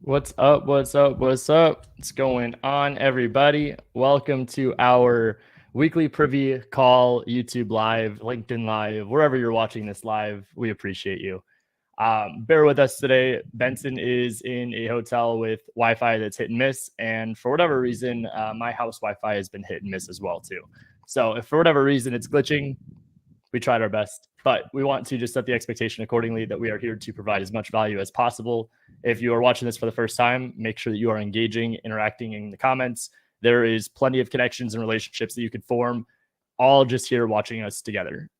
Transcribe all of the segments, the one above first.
What's up? What's up? What's up? What's going on, everybody? Welcome to our weekly Privy call, YouTube Live, LinkedIn Live, wherever you're watching this live. We appreciate you. Bear with us today. Benson is in a hotel with Wi-Fi that's hit and miss, and for whatever reason, my house Wi-Fi has been hit and miss as well too. So if for whatever reason it's glitching, we tried our best, but we want to just set the expectation accordingly that we are here to provide as much value as possible. If you are watching this for the first time, make sure that you are engaging, interacting in the comments. There is plenty of connections and relationships that you could form, all just here watching us together.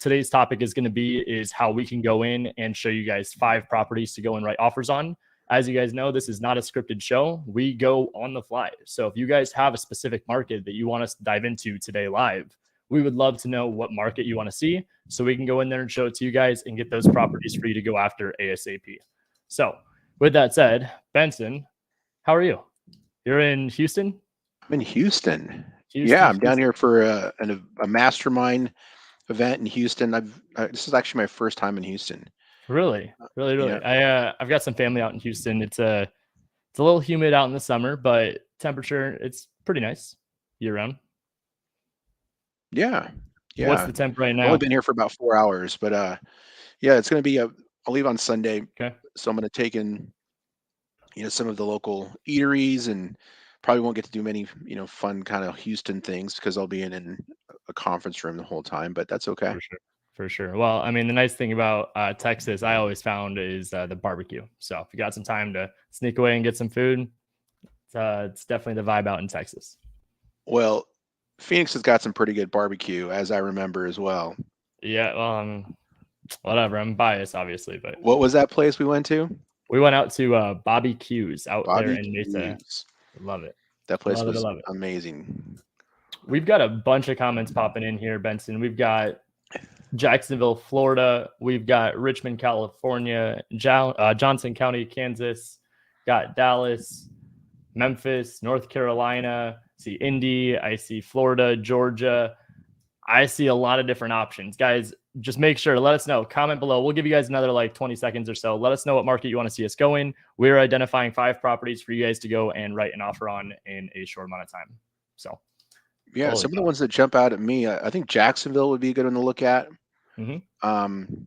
Today's topic is going to be is how we can go in and show you guys 5 properties to go and write offers on. As you guys know, this is not a scripted show. We go on the fly. So if you guys have a specific market that you want us to dive into today live, we would love to know what market you want to see so we can go in there and show it to you guys and get those properties for you to go after ASAP. So with that said, Benson, how are you? You're in Houston? I'm in Houston. I'm down here for a mastermind event in Houston. This is actually my first time in Houston. Really? Yeah. I've got some family out in Houston. It's a little humid out in the summer, but temperature, it's pretty nice year round. Yeah. What's the temp right now? I've only been here for about 4 hours, but it's going to be I'll leave on Sunday. Okay. So I'm going to take in, some of the local eateries and probably won't get to do many, fun kind of Houston things because I'll be in a conference room the whole time, but that's okay. For sure. Well, I mean, the nice thing about Texas, I always found is the barbecue. So if you got some time to sneak away and get some food, it's definitely the vibe out in Texas. Well, Phoenix has got some pretty good barbecue, as I remember as well. Yeah, well, whatever. I'm biased, obviously, but what was that place we went to? We went out to Bobby Q's out Bobby there in Mesa. Q's. Love it. That place was amazing. We've got a bunch of comments popping in here, Benson. We've got Jacksonville, Florida. We've got Richmond, California, Johnson County, Kansas. Got Dallas, Memphis, North Carolina. I see Indy. I see Florida, Georgia. I see a lot of different options. Guys, just make sure to let us know. Comment below. We'll give you guys another like 20 seconds or so. Let us know what market you want to see us go in. We're identifying 5 properties for you guys to go and write an offer on in a short amount of time. So, yeah, some of the ones that jump out at me, I think Jacksonville would be a good one to look at. Mm-hmm. I'm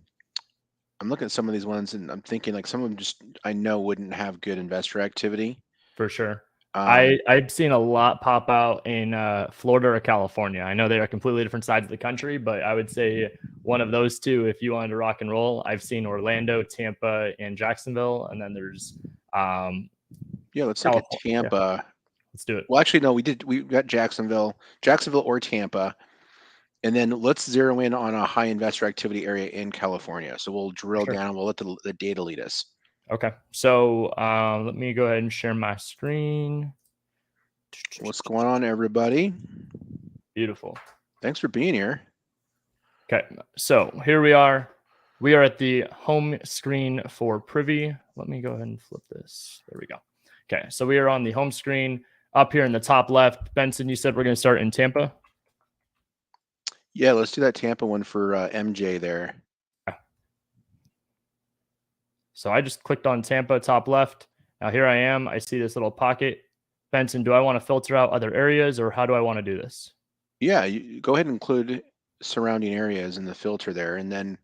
looking at some of these ones and I'm thinking like some of them just I know wouldn't have good investor activity. For sure. I've seen a lot pop out in Florida or California. I know they are completely different sides of the country, but I would say one of those two, if you wanted to rock and roll, I've seen Orlando, Tampa, and Jacksonville. And then there's let's look at Tampa. Yeah. Let's do it. Well, actually, no, we got Jacksonville or Tampa. And then let's zero in on a high investor activity area in California. So we'll drill down. We'll let the data lead us. Okay. So let me go ahead and share my screen. What's going on, everybody? Beautiful. Thanks for being here. Okay. So here we are. We are at the home screen for Privy. Let me go ahead and flip this. There we go. Okay. So we are on the home screen up here in the top left. Benson, you said we're going to start in Tampa? Yeah, let's do that Tampa one for MJ there. So I just clicked on Tampa, top left. Now here I am. I see this little pocket. Benson, do I want to filter out other areas or how do I want to do this? Yeah, you go ahead and include surrounding areas in the filter there. And then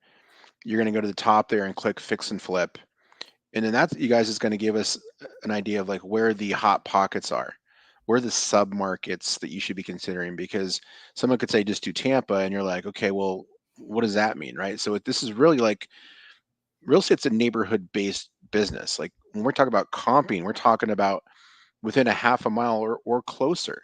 you're going to go to the top there and click fix and flip. And then that, you guys, is going to give us an idea of like where the hot pockets are. Where are the sub markets that you should be considering? Because someone could say just do Tampa and you're like, okay, well, what does that mean, right? So this is really like real estate's a neighborhood-based business. Like when we're talking about comping, we're talking about within a half a mile or closer.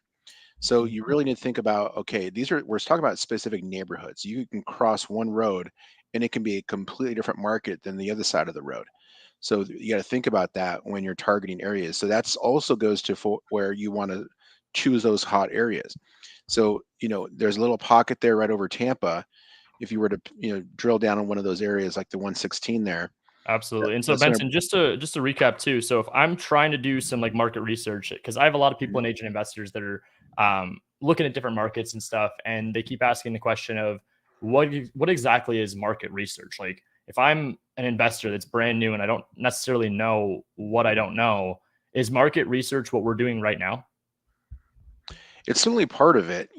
So you really need to think about, okay, we're talking about specific neighborhoods. You can cross one road and it can be a completely different market than the other side of the road. So you got to think about that when you're targeting areas. So that's also goes to where you want to choose those hot areas. So, there's a little pocket there right over Tampa. If you were to, drill down on one of those areas like the 116 there. Absolutely. And so Benson, just to recap too. So if I'm trying to do some like market research, because I have a lot of people in agent investors that are looking at different markets and stuff, and they keep asking the question of what exactly is market research? Like if I'm an investor that's brand new and I don't necessarily know what I don't know, is market research what we're doing right now? It's certainly part of it.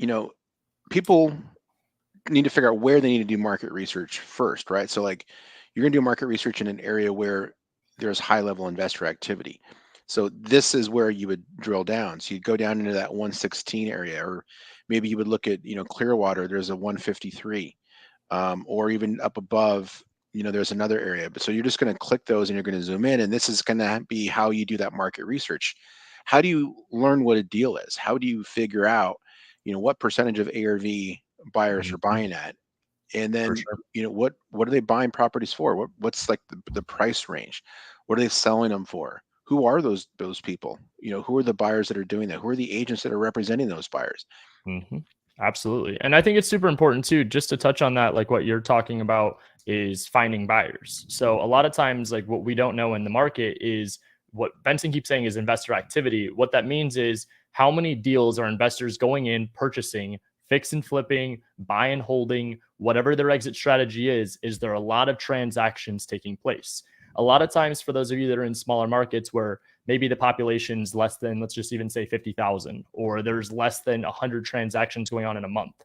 People need to figure out where they need to do market research first, right? So like you're going to do market research in an area where there's high level investor activity. So this is where you would drill down. So you'd go down into that 116 area, or maybe you would look at, Clearwater, there's a 153, or even up above, there's another area. But so you're just going to click those and you're going to zoom in, and this is going to be how you do that market research. How do you learn what a deal is? How do you figure out, what percentage of ARV buyers are Mhm. buying at? And For then, sure. what are they buying properties for? What's like the price range? What are they selling them for? Who are those people? Who are the buyers that are doing that? Who are the agents that are representing those buyers? Hmm. Absolutely. And I think it's super important too, just to touch on that, like what you're talking about is finding buyers. So a lot of times, like what we don't know in the market is what Benson keeps saying is investor activity. What that means is how many deals are investors going in, purchasing, fix and flipping, buy and holding, whatever their exit strategy is there a lot of transactions taking place? A lot of times, for those of you that are in smaller markets where maybe the population's less than, let's just even say 50,000, or there's less than 100 transactions going on in a month.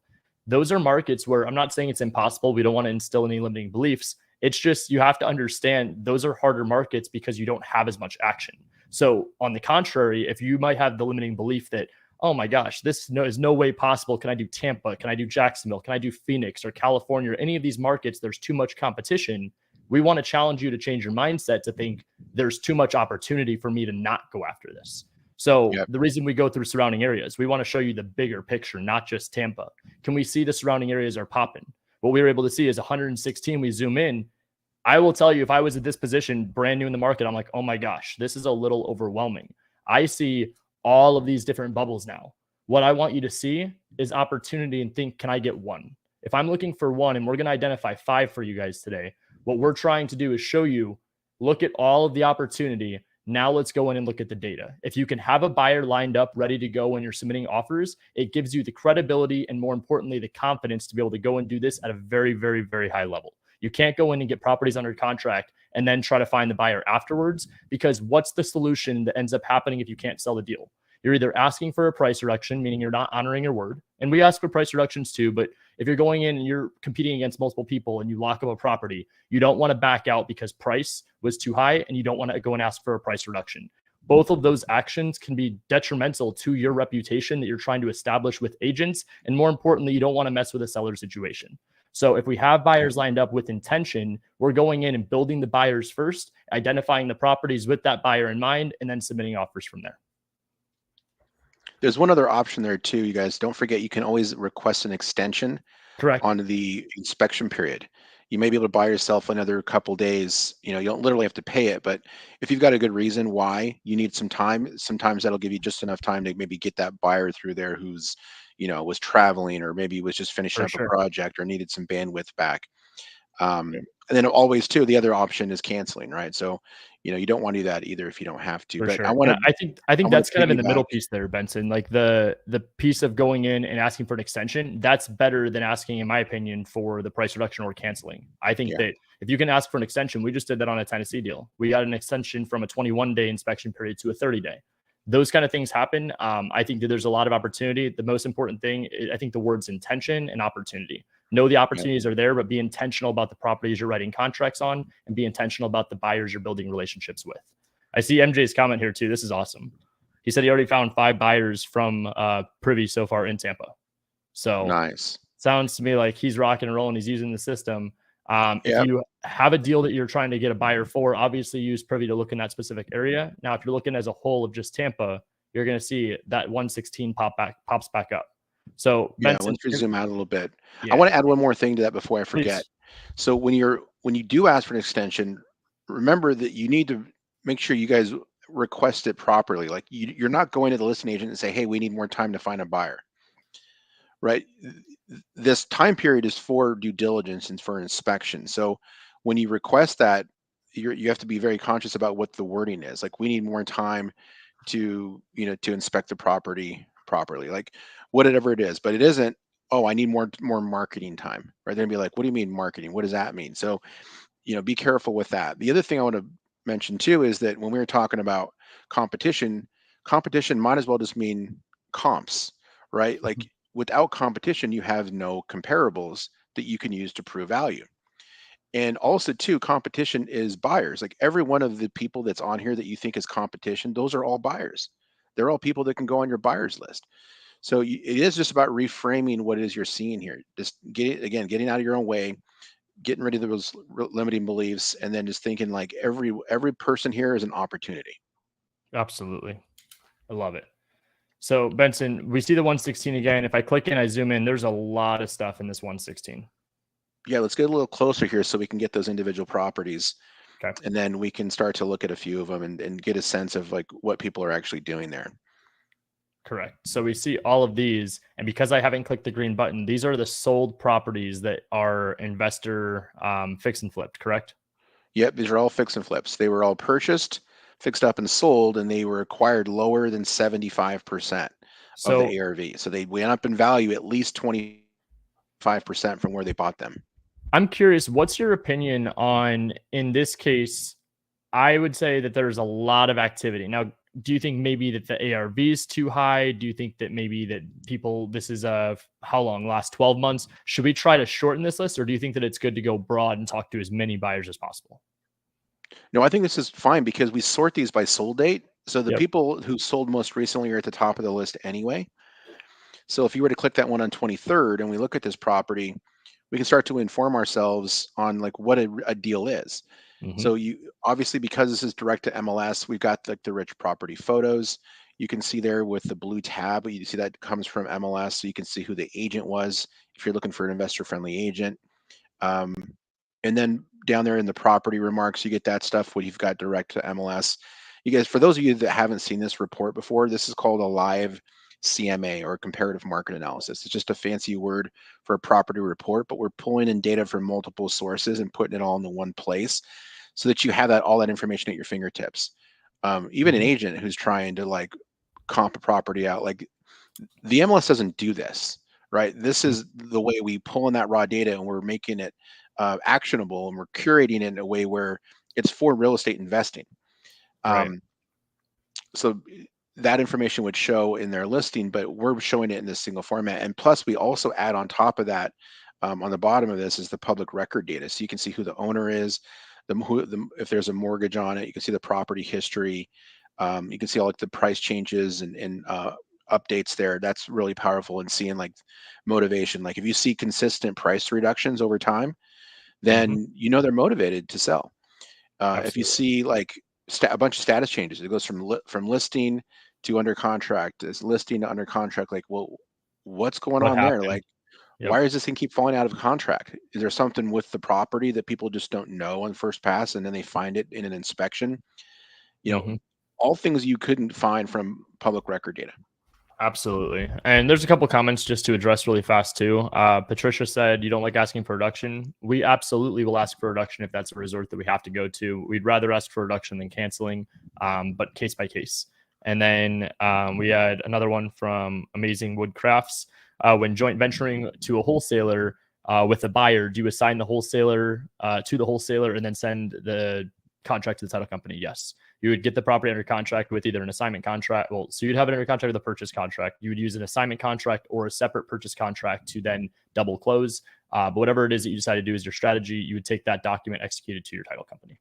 Those are markets where I'm not saying it's impossible. We don't want to instill any limiting beliefs. It's just you have to understand those are harder markets because you don't have as much action. So, on the contrary, if you might have the limiting belief that, oh my gosh, is no way possible. Can I do Tampa? Can I do Jacksonville? Can I do Phoenix or California or any of these markets? There's too much competition. We want to challenge you to change your mindset to think there's too much opportunity for me to not go after this. So Yep. the reason we go through surrounding areas, we want to show you the bigger picture, not just Tampa. Can we see the surrounding areas are popping? What we were able to see is 116. We zoom in. I will tell you, if I was at this position, brand new in the market, I'm like, oh my gosh, this is a little overwhelming. I see all of these different bubbles now. What I want you to see is opportunity and think, can I get one? If I'm looking for one, and we're going to identify 5 for you guys today, what we're trying to do is show you, look at all of the opportunity. Now let's go in and look at the data. If you can have a buyer lined up, ready to go when you're submitting offers, it gives you the credibility and, more importantly, the confidence to be able to go and do this at a very, very, very high level. You can't go in and get properties under contract and then try to find the buyer afterwards, because what's the solution that ends up happening if you can't sell the deal? You're either asking for a price reduction, meaning you're not honoring your word. And we ask for price reductions too, but if you're going in and you're competing against multiple people and you lock up a property, you don't want to back out because price was too high, and you don't want to go and ask for a price reduction. Both of those actions can be detrimental to your reputation that you're trying to establish with agents. And more importantly, you don't want to mess with a seller situation. So if we have buyers lined up with intention, we're going in and building the buyers first, identifying the properties with that buyer in mind, and then submitting offers from there. There's one other option there too, you guys. Don't forget, you can always request an extension Correct. on the inspection period. You may be able to buy yourself another couple days. You don't literally have to pay it, but if you've got a good reason why you need some time, sometimes that'll give you just enough time to maybe get that buyer through there who's, was traveling, or maybe was just finishing For up a sure. project or needed some bandwidth back. Yeah, And then always too, the other option is canceling, right? So, you don't want to do that either if you don't have to. for But I sure. want And to, I think I want that's to kind of in the piggyback. middle piece there, Benson. Like the piece of going in and asking for an extension, that's better than asking, in my opinion, for the price reduction or canceling. I think Yeah. that if you can ask for an extension, we just did that on a Tennessee deal. We got an extension from a 21-day inspection period to a 30-day. Those kind of things happen. I think that there's a lot of opportunity. The most important thing, I think the words intention and opportunity. Know the Yeah. opportunities are there, but be intentional about the properties you're writing contracts on, and be intentional about the buyers you're building relationships with. I see MJ's comment here too. This is awesome. He said he already found 5 buyers from Privy so far in Tampa. So Nice. sounds to me like he's rocking and rolling. He's using the system. If Yep. you have a deal that you're trying to get a buyer for, obviously use Privy to look in that specific area. Now, if you're looking as a whole of just Tampa, you're going to see that 116 pops back up. So Yeah, Benson, once we zoom out a little bit, I yeah, want to add one more thing to that before I forget. please, So when you do ask for an extension, remember that you need to make sure you guys request it properly. Like you're not going to the listing agent and say, "Hey, we need more time to find a buyer." Right? This time period is for due diligence and for inspection. So when you request that, you have to be very conscious about what the wording is. Like, we need more time to inspect the property properly, like whatever it is. But it isn't, oh, I need more marketing time, right? They're gonna be like, what do you mean marketing? What does that mean? So be careful with that. The other thing I want to mention too is that when we were talking about competition, competition might as well just mean comps, right? Like Mhm. without competition, you have no comparables that you can use to prove value. And also too, competition is buyers. Like every one of the people that's on here that you think is competition, those are all buyers. They're all people that can go on your buyers list. So it is just about reframing what it is you're seeing here. Just getting out of your own way, getting rid of those limiting beliefs, and then just thinking like every person here is an opportunity. Absolutely. I love it. So Benson, we see the 116 again. If I click in, I zoom in, there's a lot of stuff in this 116. Yeah, let's get a little closer here so we can get those individual properties, Okay. and then we can start to look at a few of them and get a sense of like what people are actually doing there. Correct. So we see all of these, and because I haven't clicked the green button, these are the sold properties that are investor fix and flipped, correct? Yep, these are all fix and flips. They were all purchased, fixed up, and sold, and they were acquired lower than 75% of the So ARV. So they went up in value at least 25% from where they bought them. I'm curious, what's your opinion on, in this case, I would say that there's a lot of activity. Now, do you think maybe that the ARV is too high? Do you think that maybe that people, this is how long, last 12 months? Should we try to shorten this list, or do you think that it's good to go broad and talk to as many buyers as possible? No, I think this is fine because we sort these by sold date. So the Yep. people who sold most recently are at the top of the list anyway. So if you were to click that one on 23rd and we look at this property, we can start to inform ourselves on like what a deal is. Hmm. So you obviously, because this is direct to MLS, we've got like the rich property photos. You can see there with the blue tab, you see that comes from MLS, so you can see who the agent was if you're looking for an investor friendly agent. Um, and then down there in the property remarks, you get that stuff when you've got direct to MLS. You guys, for those of you that haven't seen this report before, this is called a live CMA or comparative market analysis. It's just a fancy word for a property report, but we're pulling in data from multiple sources and putting it all into one place so that you have that all that information at your fingertips. Even an Hmm. agent who's trying to like comp a property out, like the MLS doesn't do this, right? This is the way we pull in that raw data and we're making it actionable and we're curating it in a way where it's for real estate investing. Right. Um, so that information would show in their listing, but we're showing it in this single format. And plus, we also add on top of that, on the bottom of this is the public record data, so you can see who the owner is, if there's a mortgage on it, you can see the property history. You can see all like the price changes and updates there. That's really powerful in seeing like motivation. Like if you see consistent price reductions over time, Hmm. then they're motivated to sell. If you Absolutely. see like a bunch of status changes, it goes from listing to under contract, it's listing to under contract. Like, well, what's going What on there? happened? Like, Yep. why does this thing keep falling out of contract? Is there something with the property that people just don't know on first pass, and then they find it in an inspection? You know, Hmm. all things you couldn't find from public record data. Absolutely. And there's a couple comments just to address really fast too. Patricia said, you don't like asking for reduction. We absolutely will ask for reduction if that's a resort that we have to go to. We'd rather ask for reduction than canceling, but case by case. And then we had another one from Amazing Woodcrafts. When joint venturing to a wholesaler with a buyer, do you assign the wholesaler to the wholesaler and then send the contract to the title company? Yes. You would get the property under contract with either an assignment contract. Well, so you'd have it under contract with a purchase contract. You would use an assignment contract or a separate purchase contract to then double close. But whatever it is that you decide to do as your strategy, you would take that document executed to your title company.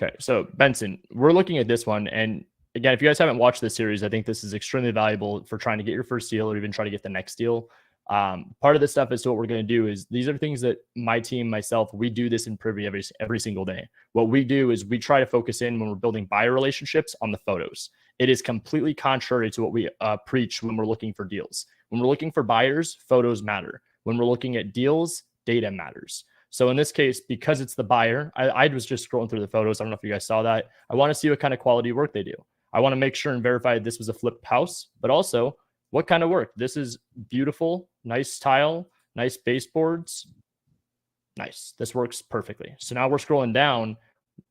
Okay, so Benson, we're looking at this one. And again, if you guys haven't watched this series, I think this is extremely valuable for trying to get your first deal or even try to get the next deal. Part of this stuff is what we're going to do is these are things that my team, myself, we do this in Privy every single day. What we do is we try to focus in when we're building buyer relationships on the photos. It is completely contrary to what we preach when we're looking for deals. When we're looking for buyers, photos matter. When we're looking at deals, data matters. So in this case, because it's the buyer, I was just scrolling through the photos. I don't know if you guys saw that. I want to see what kind of quality work they do. I want to make sure and verify this was a flipped house, but also what kind of work. This is beautiful, nice tile, nice baseboards. Nice. This works perfectly. So now we're scrolling down.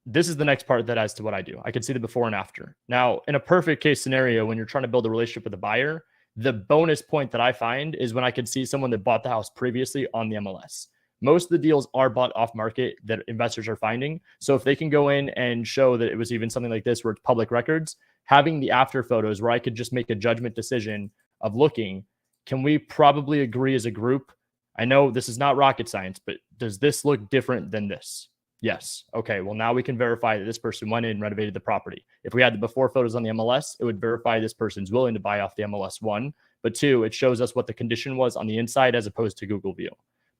This is the next part that adds to what I do. I can see the before and after. Now, in a perfect case scenario, when you're trying to build a relationship with a buyer, the bonus point that I find is when I can see someone that bought the house previously on the MLS. most of the deals are bought off market that investors are finding. So if they can go in and show that it was even something like this where it's public records, having the after photos where I could just make a judgment decision of looking, can we probably agree as a group? I know this is not rocket science, but does this look different than this? Yes. Okay. Well, now we can verify that this person went in and renovated the property. If we had the before photos on the MLS, it would verify this person's willing to buy off the MLS, one. But two, it shows us what the condition was on the inside as opposed to Google View.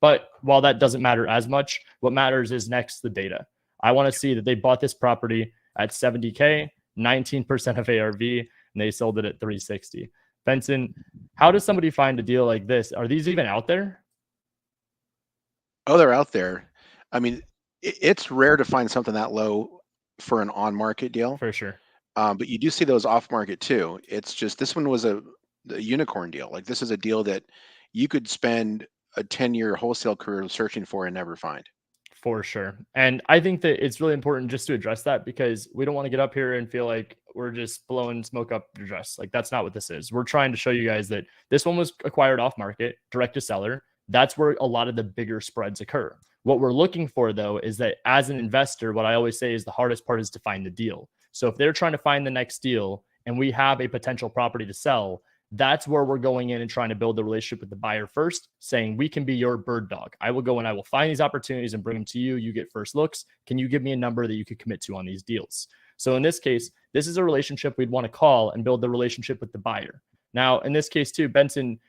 But while that doesn't matter as much, what matters is next the data. I want to see that they bought this property at 70K, 19% of ARV, and they sold it at 360. Benson, how does somebody find a deal like this? Are these even out there? Oh, they're out there. I mean, it's rare to find something that low for an on-market deal. For sure. But you do see those off-market too. It's just this one was a unicorn deal. Like this is a deal that you could spend a 10-year wholesale career searching for and never find. For sure. And I think that it's really important just to address that because we don't want to get up here and feel like we're just blowing smoke up your dress. Like that's not what this is. We're trying to show you guys that this one was acquired off market, direct to seller. That's where a lot of the bigger spreads occur. What we're looking for, though, is that as an investor, what I always say is the hardest part is to find the deal. So if they're trying to find the next deal and we have a potential property to sell, that's where we're going in and trying to build the relationship with the buyer first, saying we can be your bird dog. I will go and I will find these opportunities and bring them to you. You get first looks. Can you give me a number that you could commit to on these deals? So in this case, this is a relationship we'd want to call and build the relationship with the buyer. Now, in this case too, Benson,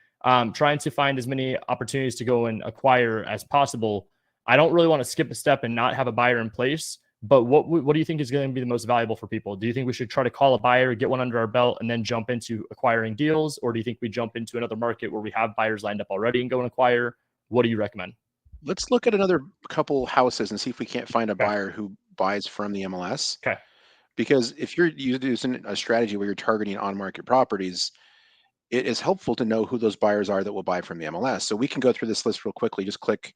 trying to find as many opportunities to go and acquire as possible. I don't really want to skip a step and not have a buyer in place. But what do you think is going to be the most valuable for people? Do you think we should try to call a buyer, get one under our belt, and then jump into acquiring deals? Or do you think we jump into another market where we have buyers lined up already and go and acquire? What do you recommend? Let's look at another couple houses and see if we can't find a Okay. buyer who buys from the MLS. Okay. Because if you're using a strategy where you're targeting on-market properties, it is helpful to know who those buyers are that will buy from the MLS. So we can go through this list real quickly. Just click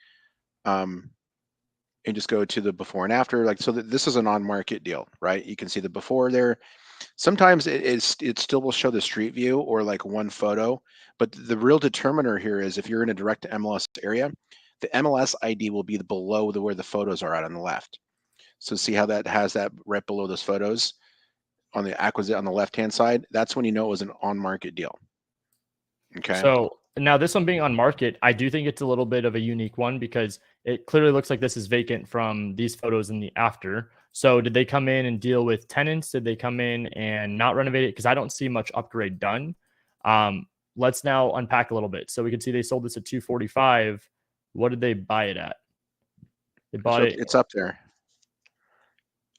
and just go to the before and after. Like, so that this is an on-market deal, right? You can see the before there. Sometimes it still will show the street view or like one photo, but the real determiner here is if you're in a direct MLS area, the MLS ID will be below where the photos are at on the left. So see how that has that right below those photos on the acquisition on the left-hand side? That's when you know it was an on-market deal. Okay. So now this one being on market, I do think it's a little bit of a unique one because it clearly looks like this is vacant from these photos in the after. So did they come in and deal with tenants? Did they come in and not renovate it? Because I don't see much upgrade done. Let's now unpack a little bit. So we can see they sold this at 245. What did they buy it at? They bought it. It's up there.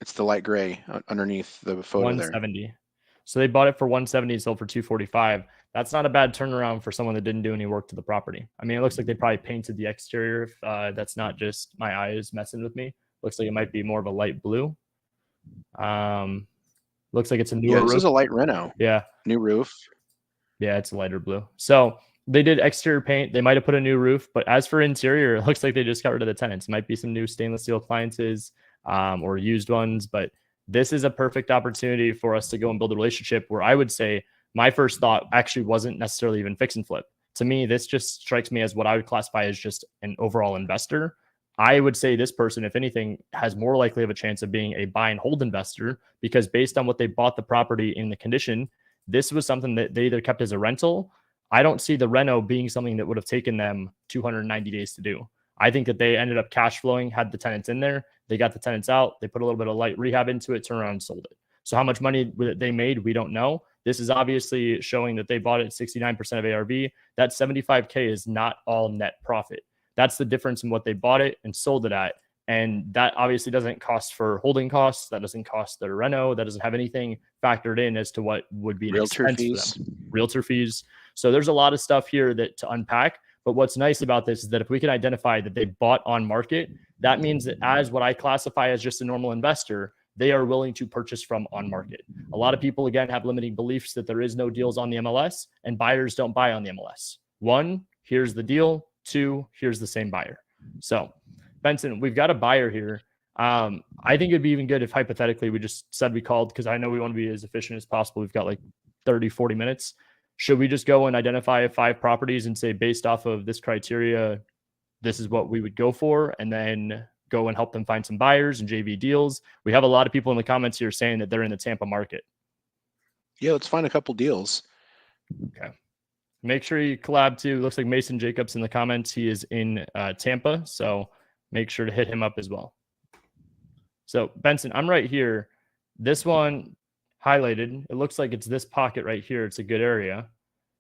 It's the light gray underneath the photo 170. there. So they bought it for 170 and sold for 245. That's not a bad turnaround for someone that didn't do any work to the property. I mean, it looks like they probably painted the exterior. If that's not just my eyes messing with me. Looks like it might be more of a light blue. Looks like it's a newer roof. This is a light reno. Yeah. New roof. Yeah, it's a lighter blue. So they did exterior paint. They might have put a new roof, but as for interior, it looks like they just got rid of the tenants. It might be some new stainless steel appliances or used ones, but this is a perfect opportunity for us to go and build a relationship where I would say my first thought actually wasn't necessarily even fix and flip. To me, this just strikes me as what I would classify as just an overall investor. I would say this person, if anything, has more likely of a chance of being a buy and hold investor because based on what they bought the property in the condition, this was something that they either kept as a rental. I don't see the reno being something that would have taken them 290 days to do. I think that they ended up cash flowing, had the tenants in there. They got the tenants out. They put a little bit of light rehab into it, turned around and sold it. So how much money they made, we don't know. This is obviously showing that they bought it at 69% of ARV. That 75K is not all net profit. That's the difference in what they bought it and sold it at. And that obviously doesn't cost for holding costs. That doesn't cost their reno. That doesn't have anything factored in as to what would be an expense for them. Realtor fees. So there's a lot of stuff here to unpack. But what's nice about this is that if we can identify that they bought on market, that means that as what I classify as just a normal investor, they are willing to purchase from on market. A lot of people, again, have limiting beliefs that there is no deals on the MLS and buyers don't buy on the MLS. One, here's the deal. Two, here's the same buyer. So Benson, we've got a buyer here. I think it'd be even good if hypothetically we just said we called because I know we want to be as efficient as possible. We've got like 30, 40 minutes. Should we just go and identify 5 properties and say, based off of this criteria, this is what we would go for, and then go and help them find some buyers and JV deals. We have a lot of people in the comments here saying that they're in the Tampa market. Yeah, let's find a couple deals. Okay. Make sure you collab too. Looks like Mason Jacobs in the comments. He is in Tampa, so make sure to hit him up as well. So Benson, I'm right here. This one highlighted. It looks like it's this pocket right here. It's a good area.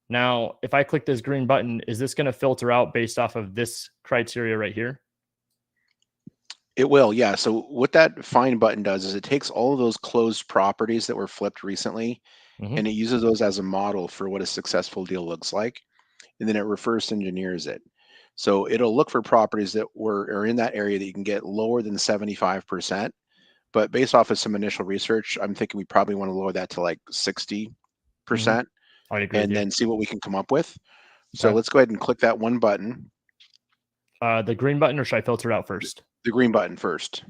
Now, if I click this green button, is this going to filter out based off of this criteria right here? It will, yeah. So what that find button does is it takes all of those closed properties that were flipped recently, and it uses those as a model for what a successful deal looks like, and then it reverse engineers it. So it'll look for properties that are in that area that you can get lower than 75%. But based off of some initial research, I'm thinking we probably want to lower that to like 60%, I agree with and you. then see what we can come up with. So Okay. let's go ahead and click that one button. The green button, or should I filter out first? The green button first.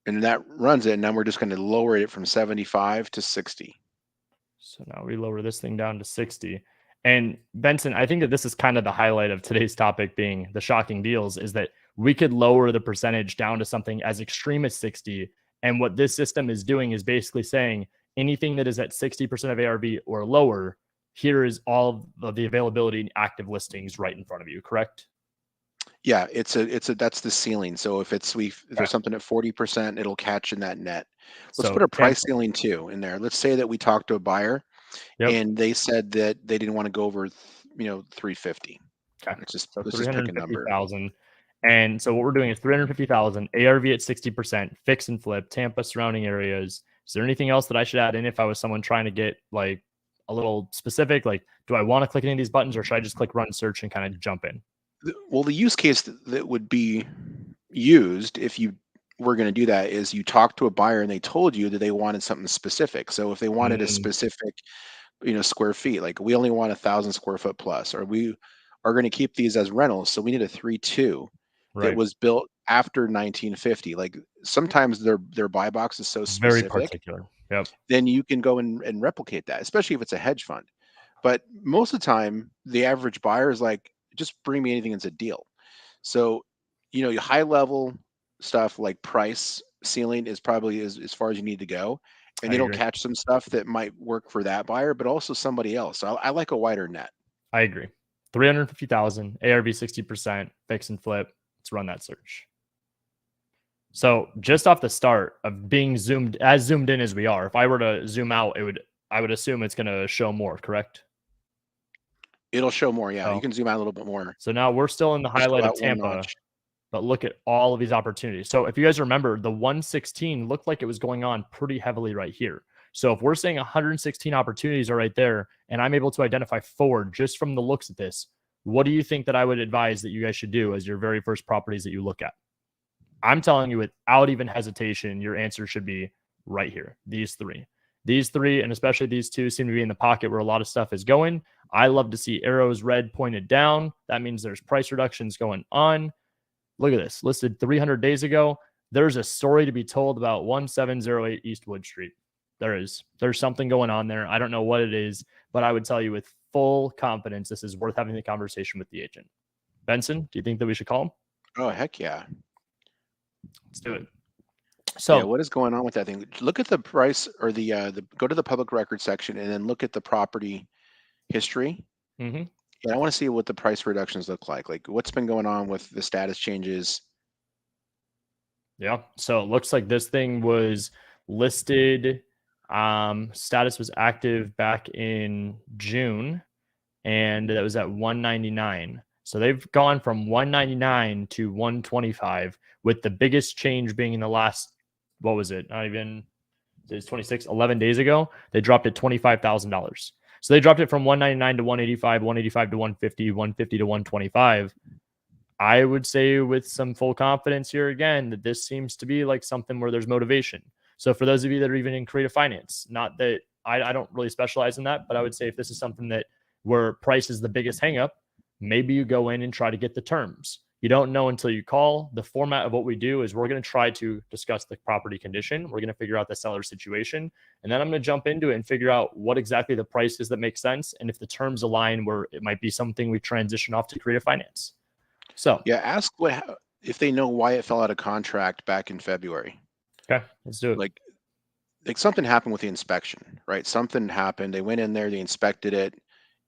And that runs it, and then we're just going to lower it from 75 to 60. So now we lower this thing down to 60. And Benson, I think that this is kind of the highlight of today's topic, being the shocking deals, is that we could lower the percentage down to something as extreme as 60. And what this system is doing is basically saying anything that is at 60% of ARV or lower, here is all of the availability and active listings right in front of you, correct? Yeah, that's the ceiling. So if there's something at 40%, it'll catch in that net. Let's So put a price ceiling too in there. Let's say that we talked to a buyer and they said that they didn't want to go over 350. Okay. Let's just So pick a number. 350,000. And so what we're doing is 350,000, ARV at 60%, fix and flip, Tampa surrounding areas. Is there anything else that I should add in if I was someone trying to get like a little specific? Like, do I want to click any of these buttons, or should I just click run search and kind of jump in? Well, the use case that would be used if you were going to do that is you talk to a buyer and they told you that they wanted something specific. So if they wanted a specific, square feet, like we only want 1,000 square foot plus, or we are going to keep these as rentals, so we need a 3.2 that Right. was built after 1950. Like sometimes their buy box is so Very specific, particular. Yep. then you can go and replicate that, especially if it's a hedge fund. But most of the time, the average buyer is like, just bring me anything that's a deal. So, high level stuff like price ceiling is probably as far as you need to go. And I it'll agree. catch some stuff that might work for that buyer, but also somebody else. So I like a wider net. I agree. 350,000, ARV 60%, fix and flip. Let's run that search. So just off the start of being zoomed in as we are, if I were to zoom out, I would assume it's going to show more, correct? It'll show more. Yeah. Oh. You can zoom out a little bit more. So now we're still in the Just go highlight of out one Tampa, notch. but look at all of these opportunities. So if you guys remember, the 116 looked like it was going on pretty heavily right here. So if we're saying 116 opportunities are right there, and I'm able to identify 4 just from the looks at this, what do you think that I would advise that you guys should do as your very first properties that you look at? I'm telling you, without even hesitation, your answer should be right here. These three, and especially these 2 seem to be in the pocket where a lot of stuff is going. I love to see arrows red pointed down. That means there's price reductions going on. Look at this, listed 300 days ago. There's a story to be told about 1708 East Wood Street. There's something going on there. I don't know what it is, but I would tell you with full confidence, this is worth having the conversation with the agent. Benson, do you think that we should call him? Oh, heck yeah. Let's do it. So yeah, what is going on with that thing? Look at the price, or the go to the public record section and then look at the property history. And I want to see what the price reductions look like. Like what's been going on with the status changes. Yeah. So it looks like this thing was listed. Status was active back in June, and that was at 199. So they've gone from 199 to 125, with the biggest change being in the last, what was it? Not even, it's 11 days ago. They dropped it $25,000. So they dropped it from 199 to 185, 185 to 150, 150 to 125. I would say with some full confidence here again that this seems to be like something where there's motivation. So for those of you that are even in creative finance, not that I don't really specialize in that, but I would say if this is something that where price is the biggest hangup, maybe you go in and try to get the terms. You don't know until you call. The format of what we do is we're going to try to discuss the property condition. We're going to figure out the seller situation. And then I'm going to jump into it and figure out what exactly the price is that makes sense. And if the terms align where it might be something we transition off to creative finance. So Yeah, ask if they know why it fell out of contract back in February. okay, let's do it. Like something happened with the inspection, right? Something happened. They went in there, they inspected it.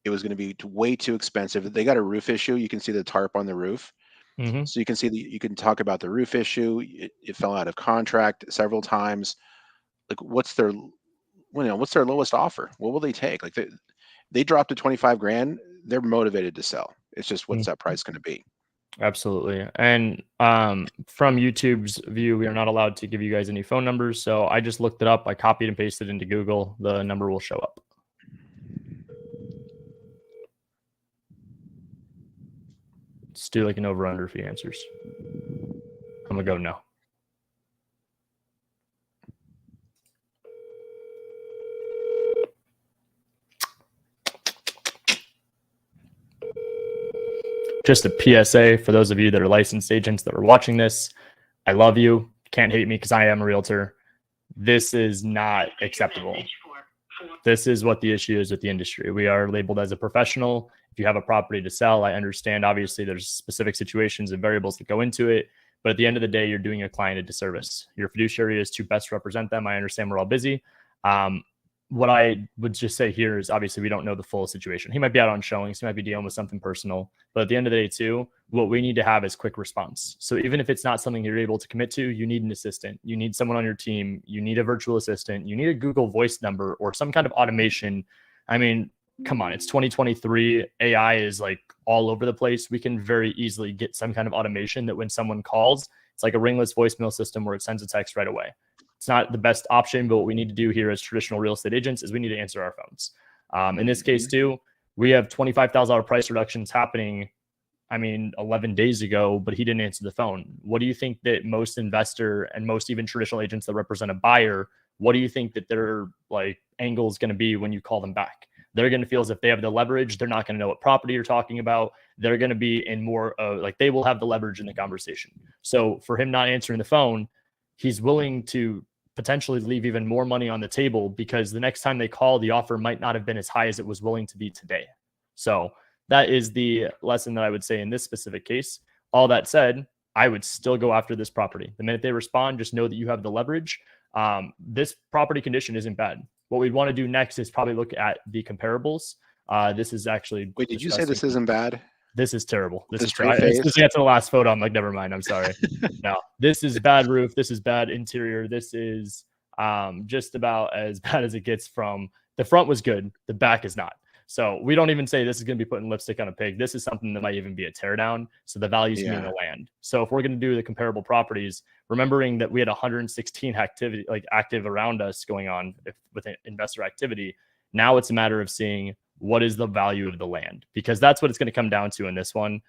It was going to be way too expensive. They got a roof issue. You can see the tarp on the roof. Mm-hmm. So you can see you can talk about the roof issue. It fell out of contract several times. Like what's their lowest offer? What will they take? Like they dropped to 25 grand. They're motivated to sell. It's just what's that price going to be? Absolutely. And from YouTube's view, we are not allowed to give you guys any phone numbers. So I just looked it up. I copied and pasted into Google. The number will show up. Let's do like an over under for answers. I'm going to go no. Just a PSA for those of you that are licensed agents that are watching this. I love you. Can't hate me because I am a realtor. This is not acceptable. This is what the issue is with the industry. We are labeled as a professional. If you have a property to sell, I understand obviously there's specific situations and variables that go into it. But at the end of the day, you're doing a client a disservice. Your fiduciary is to best represent them. I understand we're all busy. What I would just say here is obviously we don't know the full situation. He might be out on showings. He might be dealing with something personal. But at the end of the day, too, what we need to have is quick response. So even if it's not something you're able to commit to, you need an assistant. You need someone on your team. You need a virtual assistant. You need a Google Voice number or some kind of automation. I mean, come on, it's 2023. AI is like all over the place. We can very easily get some kind of automation that when someone calls, it's like a ringless voicemail system where it sends a text right away. It's not the best option, but what we need to do here as traditional real estate agents is we need to answer our phones. In this case, too, we have $25,000 price reductions happening, 11 days ago, but he didn't answer the phone. What do you think that most investor and most even traditional agents that represent a buyer, what do you think that their like angle is going to be when you call them back? They're going to feel as if they have the leverage. They're not going to know what property you're talking about. They're going to be in more like they will have the leverage in the conversation. So for him not answering the phone, he's willing to potentially leave even more money on the table because the next time they call, the offer might not have been as high as it was willing to be today. So that is the lesson that I would say in this specific case. All that said, I would still go after this property. The minute they respond, just know that you have the leverage. This property condition isn't bad. What we'd want to do next is probably look at the comparables. This is actually Wait, did you say this isn't bad? This is terrible. This the is straight face. Looking at the last photo, I'm like, never mind. I'm sorry. No, this is bad roof. This is bad interior. This is just about as bad as it gets. From the front was good. The back is not. So we don't even say this is going to be putting lipstick on a pig. This is something that might even be a teardown. So the value's going to be in the land. So if we're going to do the comparable properties, remembering that we had 116 activity like active around us going on with investor activity, now it's a matter of seeing what is the value of the land, because that's what it's going to come down to in this one.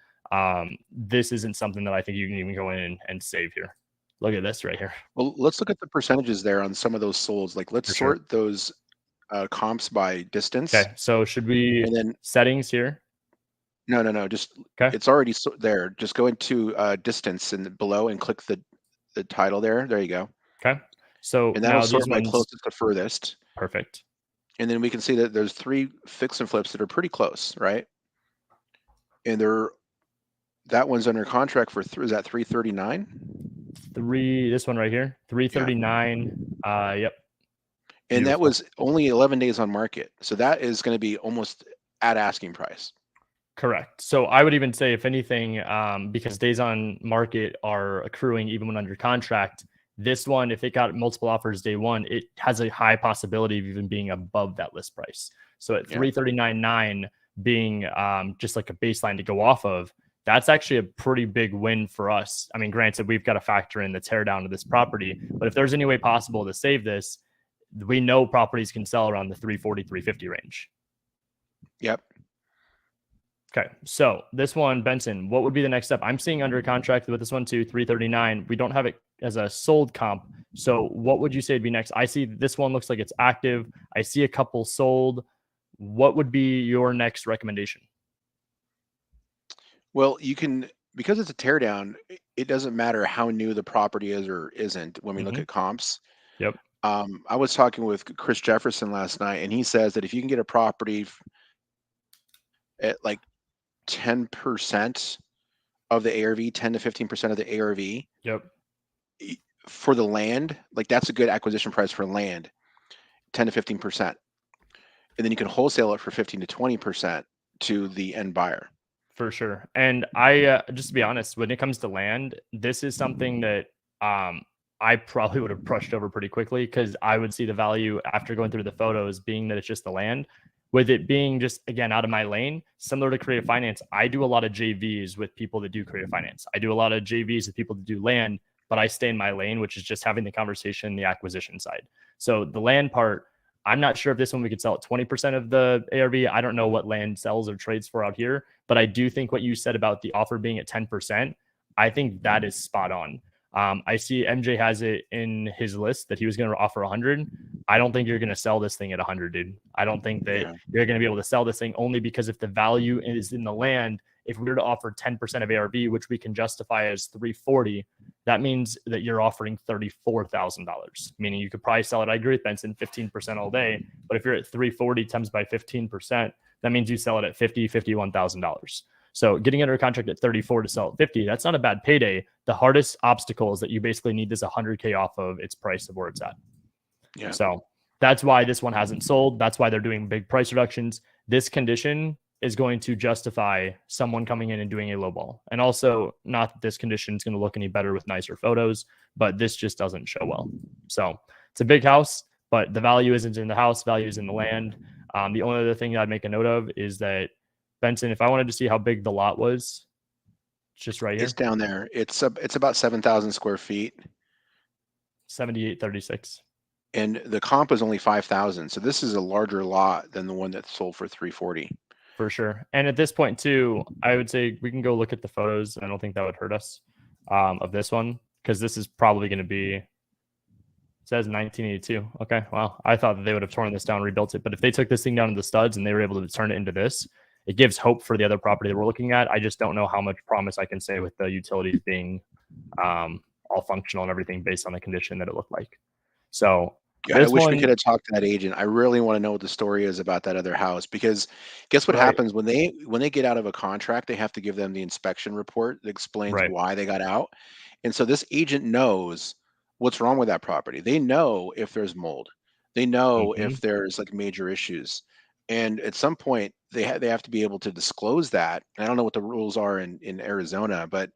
This isn't something that I think you can even go in and save here. Look at this right here. Well, let's look at the percentages there on some of those solds. Like let's sort those comps by distance. Okay, so should we and then settings here? No. Just it's already there. Just go into distance and below and click the title there. There you go. Okay. So and that'll sort by closest to furthest. Perfect. And then we can see that there's 3 fix and flips that are pretty close, right? And that one's under contract for is that 339? This one right here, 339. Yep. And that was only 11 days on market. So that is going to be almost at asking price. Correct. So I would even say, if anything, because days on market are accruing even when under contract, this one, if it got multiple offers day one, it has a high possibility of even being above that list price. So at 339.9 being just like a baseline to go off of, that's actually a pretty big win for us. I mean, granted, we've got to factor in the teardown of this property, but if there's any way possible to save this, we know properties can sell around the 340, 350 range. Yep. Okay, so this one, Benson, what would be the next step? I'm seeing under contract with this one too, 339. We don't have it as a sold comp. So what would you say would be next? I see this one looks like it's active. I see a couple sold. What would be your next recommendation? Well, you can, because it's a teardown, it doesn't matter how new the property is or isn't when we look at comps. Yep. I was talking with Chris Jefferson last night, and he says that if you can get a property at like 10% of the ARV, 10 to 15% of the ARV. Yep. For the land, like that's a good acquisition price for land, 10 to 15%. And then you can wholesale it for 15 to 20% to the end buyer. For sure. And I just to be honest, when it comes to land, this is something that I probably would have brushed over pretty quickly because I would see the value after going through the photos, being that it's just the land. With it being just again out of my lane, similar to creative finance, I do a lot of JVs with people that do creative finance. I do a lot of JVs with people that do land, but I stay in my lane, which is just having the conversation, the acquisition side. So the land part, I'm not sure if this one we could sell at 20% of the ARV. I don't know what land sells or trades for out here, but I do think what you said about the offer being at 10%, I think that is spot on. I see MJ has it in his list that he was going to offer 100. I don't think you're going to sell this thing at 100, dude. I don't think that you're going to be able to sell this thing only because if the value is in the land, if we were to offer 10% of ARV, which we can justify as 340, that means that you're offering $34,000, meaning you could probably sell it. I agree with Benson, 15% all day. But if you're at 340 times by 15%, that means you sell it at $51,000. So getting under a contract at 34 to sell at 50, that's not a bad payday. The hardest obstacle is that you basically need this 100K off of its price of where it's at. Yeah. So that's why this one hasn't sold. That's why they're doing big price reductions. This condition is going to justify someone coming in and doing a low ball. And also, not that this condition is going to look any better with nicer photos, but this just doesn't show well. So it's a big house, but the value isn't in the house, value is in the land. The only other thing I'd make a note of is that, Benson, if I wanted to see how big the lot was, it's just right here. It's down there. It's about 7,000 square feet. 7836. And the comp is only 5,000. So this is a larger lot than the one that sold for 340. For sure. And at this point too, I would say we can go look at the photos. I don't think that would hurt us of this one, because this is probably going to be, it says 1982. Okay. Wow. I thought that they would have torn this down, rebuilt it. But if they took this thing down to the studs and they were able to turn it into this, it gives hope for the other property that we're looking at. I just don't know how much promise I can say with the utilities being all functional and everything based on the condition that it looked like. So yeah, I wish we could have talked to that agent. I really want to know what the story is about that other house, because guess what happens when they get out of a contract, they have to give them the inspection report that explains why they got out. And so this agent knows what's wrong with that property. They know if there's mold. They know if there's like major issues. And at some point they have to be able to disclose that. And I don't know what the rules are in Arizona, but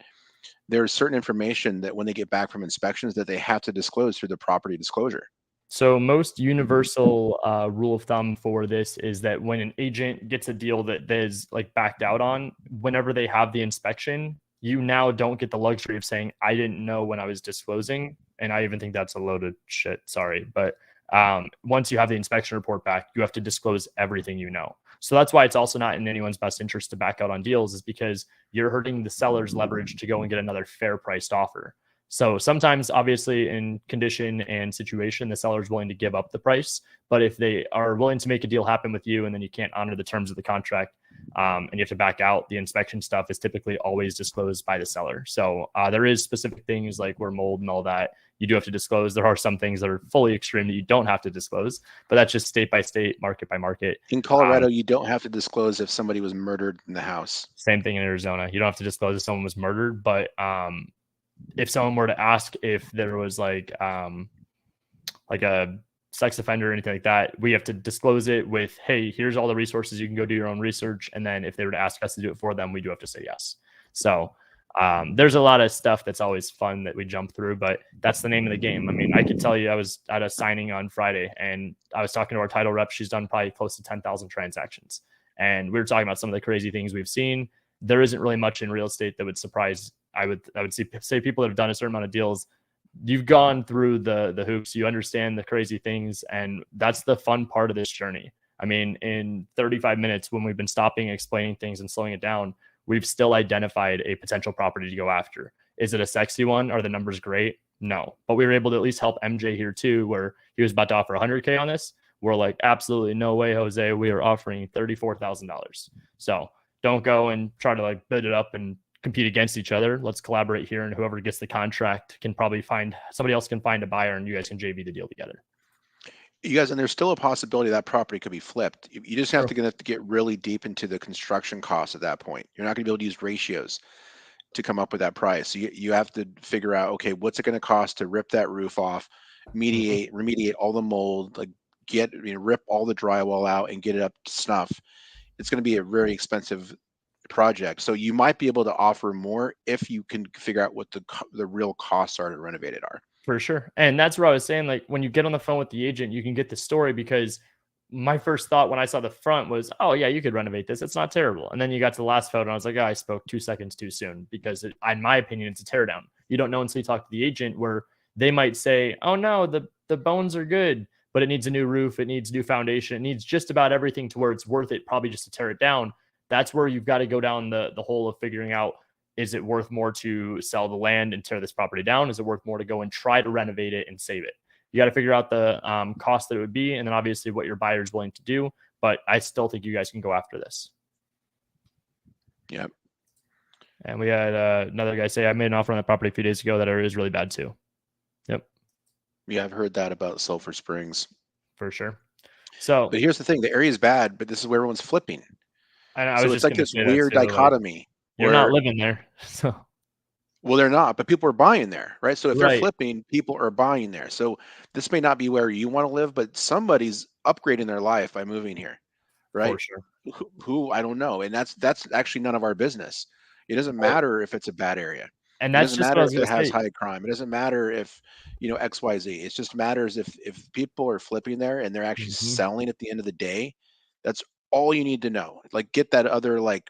there's certain information that when they get back from inspections that they have to disclose through the property disclosure. So most universal rule of thumb for this is that when an agent gets a deal that is like backed out on, whenever they have the inspection, you now don't get the luxury of saying, I didn't know when I was disclosing. And I even think that's a loaded shit. Sorry. But once you have the inspection report back, you have to disclose everything you know. So that's why it's also not in anyone's best interest to back out on deals, is because you're hurting the seller's leverage to go and get another fair priced offer. So sometimes, obviously, in condition and situation, the seller is willing to give up the price. But if they are willing to make a deal happen with you and then you can't honor the terms of the contract and you have to back out, the inspection stuff is typically always disclosed by the seller. So there is specific things like where mold and all that you do have to disclose. There are some things that are fully extreme that you don't have to disclose, but that's just state by state, market by market. In Colorado, you don't have to disclose if somebody was murdered in the house. Same thing in Arizona. You don't have to disclose if someone was murdered, but if someone were to ask if there was like a sex offender or anything like that, we have to disclose it with, hey, here's all the resources. You can go do your own research. And then if they were to ask us to do it for them, we do have to say yes. So there's a lot of stuff that's always fun that we jump through, but that's the name of the game. I mean, I could tell you I was at a signing on Friday and I was talking to our title rep. She's done probably close to 10,000 transactions. And we were talking about some of the crazy things we've seen. There isn't really much in real estate that would surprise. I would say people that have done a certain amount of deals, you've gone through the hoops, you understand the crazy things, and that's the fun part of this journey. I mean, in 35 minutes, when we've been stopping, explaining things and slowing it down, we've still identified a potential property to go after. Is it a sexy one? Are the numbers great? No, but we were able to at least help MJ here too, where he was about to offer 100K on this. We're like, absolutely no way, Jose. We are offering $34,000. So don't go and try to like bid it up and compete against each other. Let's collaborate here, and whoever gets the contract can probably find somebody else, can find a buyer, and you guys can JV the deal together. You guys, and there's still a possibility that property could be flipped. You just have to get really deep into the construction costs at that point. You're not going to be able to use ratios. to come up with that price. So you have to figure out, okay, what's it going to cost to rip that roof off, remediate all the mold, like rip all the drywall out and get it up to snuff. It's going to be a very expensive project. So you might be able to offer more if you can figure out what the real costs are to renovate it are. For sure. And that's where I was saying, like, when you get on the phone with the agent, you can get the story, because my first thought when I saw the front was, oh yeah, you could renovate this. It's not terrible. And then you got to the last photo and I was like, oh, I spoke 2 seconds too soon, because in my opinion, it's a teardown. You don't know until you talk to the agent, where they might say, oh no, the bones are good, but it needs a new roof. It needs new foundation. It needs just about everything to where it's worth it, probably just to tear it down. That's where you've got to go down the hole of figuring out, is it worth more to sell the land and tear this property down? Is it worth more to go and try to renovate it and save it? You got to figure out the cost that it would be, and then obviously what your buyer is willing to do. But I still think you guys can go after this. Yep. And we had another guy say, I made an offer on the property a few days ago. That area is really bad too. Yep. Yeah, I've heard that about Sulphur Springs. For sure. So, but here's the thing: the area is bad, but this is where everyone's flipping. I so it's like this weird dichotomy. You're not living there, so. Well, they're not, but people are buying there, right? So if they're flipping, people are buying there. So this may not be where you want to live, but somebody's upgrading their life by moving here, right? For sure. Who I don't know, and that's actually none of our business. It doesn't matter if it's a bad area, and that's it doesn't matter if it has high crime. It doesn't matter if XYZ. It just matters if people are flipping there and they're actually selling at the end of the day. That's all you need to know. Like, get that other, like,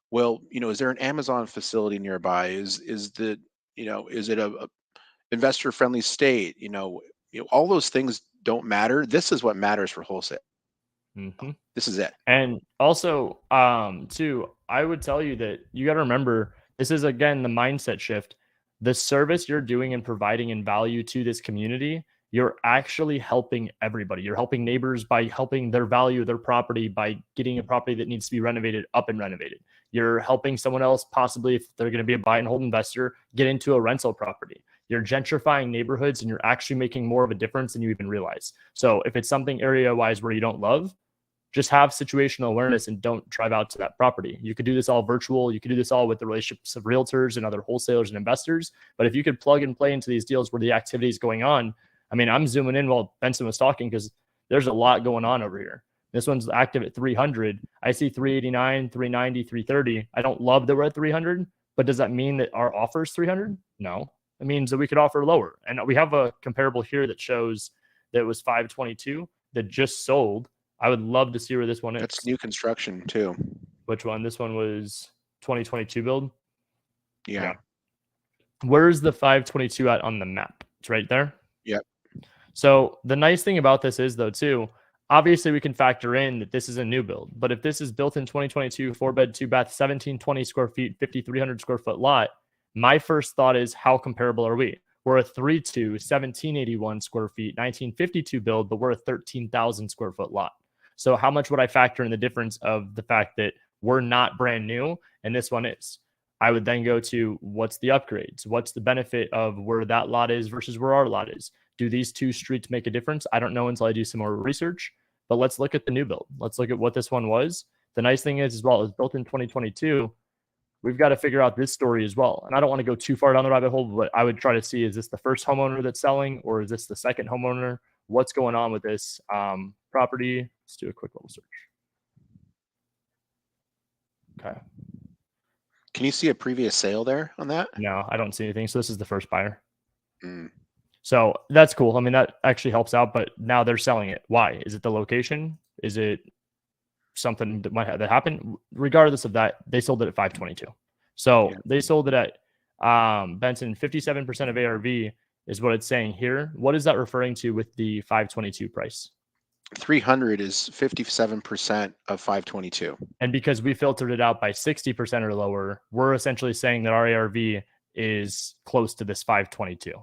well, is there an Amazon facility nearby? Is it a investor friendly state? All those things don't matter. This is what matters for wholesale. This is it. And also, too, I would tell you that you got to remember, this is, again, the mindset shift. The service you're doing and providing in value to this community, you're actually helping everybody. You're helping neighbors by helping their value their property, by getting a property that needs to be renovated up and renovated. You're helping someone else, possibly if they're going to be a buy and hold investor, get into a rental property. You're gentrifying neighborhoods, and you're actually making more of a difference than you even realize. So if it's something area-wise where you don't love, just have situational awareness and don't drive out to that property. You could do this all virtual. You could do this all with the relationships of realtors and other wholesalers and investors. But if you could plug and play into these deals where the activity is going on, I mean, I'm zooming in while Benson was talking, because there's a lot going on over here. This one's active at 300. I see 389, 390, 330. I don't love that we're at 300, but does that mean that our offer is 300? No. It means that we could offer lower. And we have a comparable here that shows that it was 522 that just sold. I would love to see where this one is. That's new construction too. Which one? This one was 2022 build? Yeah. Where's the 522 at on the map? It's right there. Yep. So the nice thing about this is, though, too, obviously we can factor in that this is a new build. But if this is built in 2022, 4-bed, 2-bath, 1,720 square feet, 5,300 square foot lot, my first thought is, how comparable are we? We're a 3.2, 1,781 square feet, 1952 build, but we're a 13,000 square foot lot. So how much would I factor in the difference of the fact that we're not brand new and this one is? I would then go to, what's the upgrades? What's the benefit of where that lot is versus where our lot is? Do these two streets make a difference? I don't know until I do some more research, but let's look at the new build. Let's look at what this one was. The nice thing is, as well, it was built in 2022. We've got to figure out this story as well. And I don't want to go too far down the rabbit hole, but I would try to see, is this the first homeowner that's selling, or is this the second homeowner? What's going on with this property? Let's do a quick little search. Okay. Can you see a previous sale there on that? No, I don't see anything. So this is the first buyer. So that's cool. I mean, that actually helps out, but now they're selling it. Why? Is it the location? Is it something that might have that happen? Regardless of that, they sold it at 522. So they sold it at Benson, 57% of ARV is what it's saying here. What is that referring to with the 522 price? 300 is 57% of 522. And because we filtered it out by 60% or lower, we're essentially saying that our ARV is close to this 522.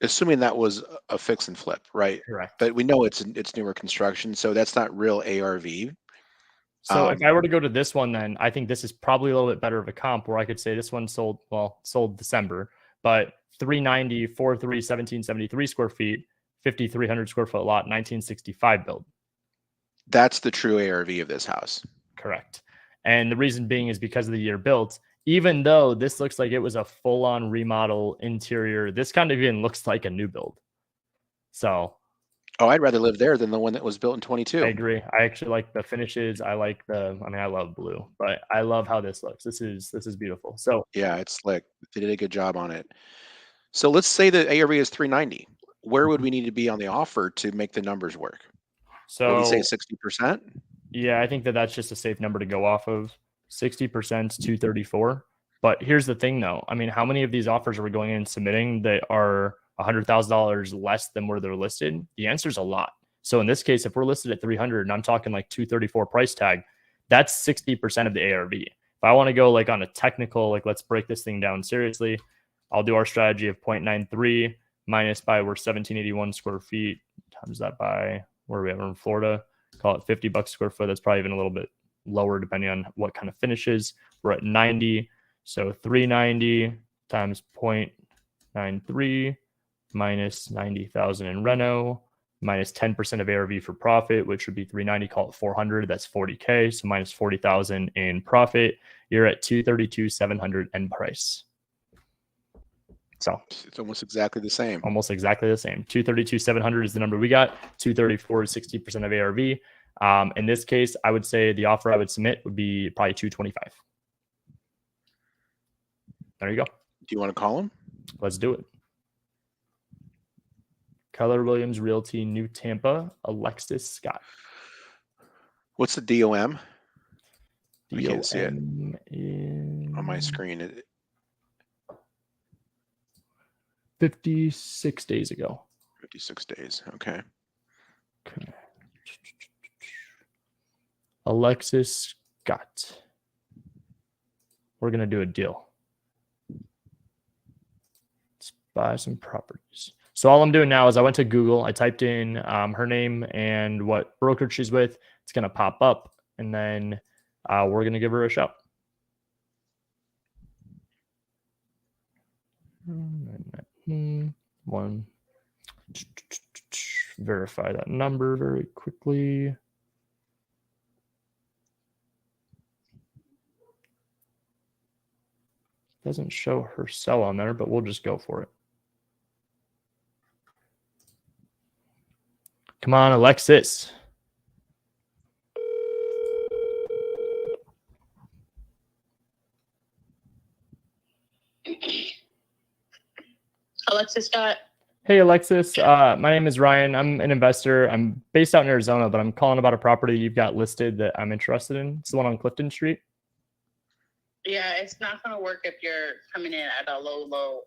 Assuming that was a fix and flip, right? Correct. But we know it's newer construction, so that's not real ARV. So if I were to go to this one, then I think this is probably a little bit better of a comp, where I could say this one sold December, but 390, 43, 1773 square feet, 5,300 square foot lot, 1965 build. That's the true ARV of this house. Correct. And the reason being is because of the year built. even though this looks like it was a full-on remodel interior, this kind of even looks like a new build. So Oh, I'd rather live there than the one that was built in I 22. agree. I actually like the finishes. I like I love blue, but I love how this looks. This is beautiful. So Yeah, it's slick. They did a good job on it. So let's say the ARV is 390. Where would we need to be on the offer to make the numbers work? Would we say so 60%? yeah, I think that that's just a safe number to go off of. 60%, 234. But here's the thing though. I mean, how many of these offers are we going in and submitting that are $100,000 less than where they're listed? The answer is a lot. So in this case, if we're listed at 300 and I'm talking like 234 price tag, that's 60% of the ARV. If I want to go like on a technical, like let's break this thing down seriously, I'll do our strategy of 0.93 minus by we're 1781 square feet times that by where are we at? We're in Florida. Call it $50 square foot. That's probably even a little bit lower depending on what kind of finishes. We're at 90. So 390 times 0.93 minus 90,000 in reno minus 10% of ARV for profit, which would be 390, call it 400. That's 40K. So minus 40,000 in profit. You're at 232,700 end price. So it's almost exactly the same. Almost exactly the same. 232,700 is the number we got. 234 is 60% of ARV. In this case, I would say the offer I would submit would be probably 225. There you go. Do you want to call him? Let's do it. Keller Williams Realty, New Tampa, Alexis Scott. What's the DOM? I can't see it on my screen. 56 days ago. 56 days. Okay. Alexis Scott. We're going to do a deal. Let's buy some properties. So all I'm doing now is I went to Google. I typed in her name and what brokerage she's with. It's going to pop up. And then we're going to give her a shout. One. Verify that number very quickly. Doesn't show her cell on there, but we'll just go for it. Come on, Alexis. Alexis Scott. Hey, Alexis. My name is Ryan. I'm an investor. I'm based out in Arizona, but I'm calling about a property you've got listed that I'm interested in. It's the one on Clifton Street. Yeah, it's not going to work if you're coming in at a low.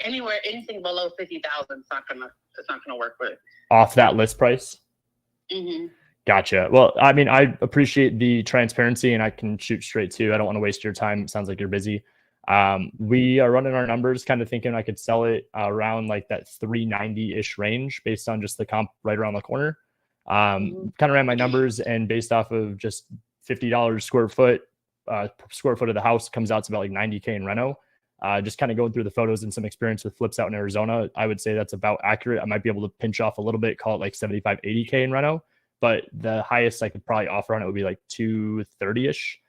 Anything below 50,000, it's not gonna work with. Off that list price. Mm-hmm. Gotcha. Well, I mean, I appreciate the transparency, and I can shoot straight to. I don't want to waste your time. It sounds like you're busy. We are running our numbers, kind of thinking I could sell it around like that 390-ish range based on just the comp right around the corner. Kind of ran my numbers, and based off of just $50 square foot of the house comes out to about like 90K in reno. Just kind of going through the photos and some experience with flips out in Arizona, I would say that's about accurate. I might be able to pinch off a little bit, call it like 75, 80K in reno, but the highest I could probably offer on it would be like 230-ish.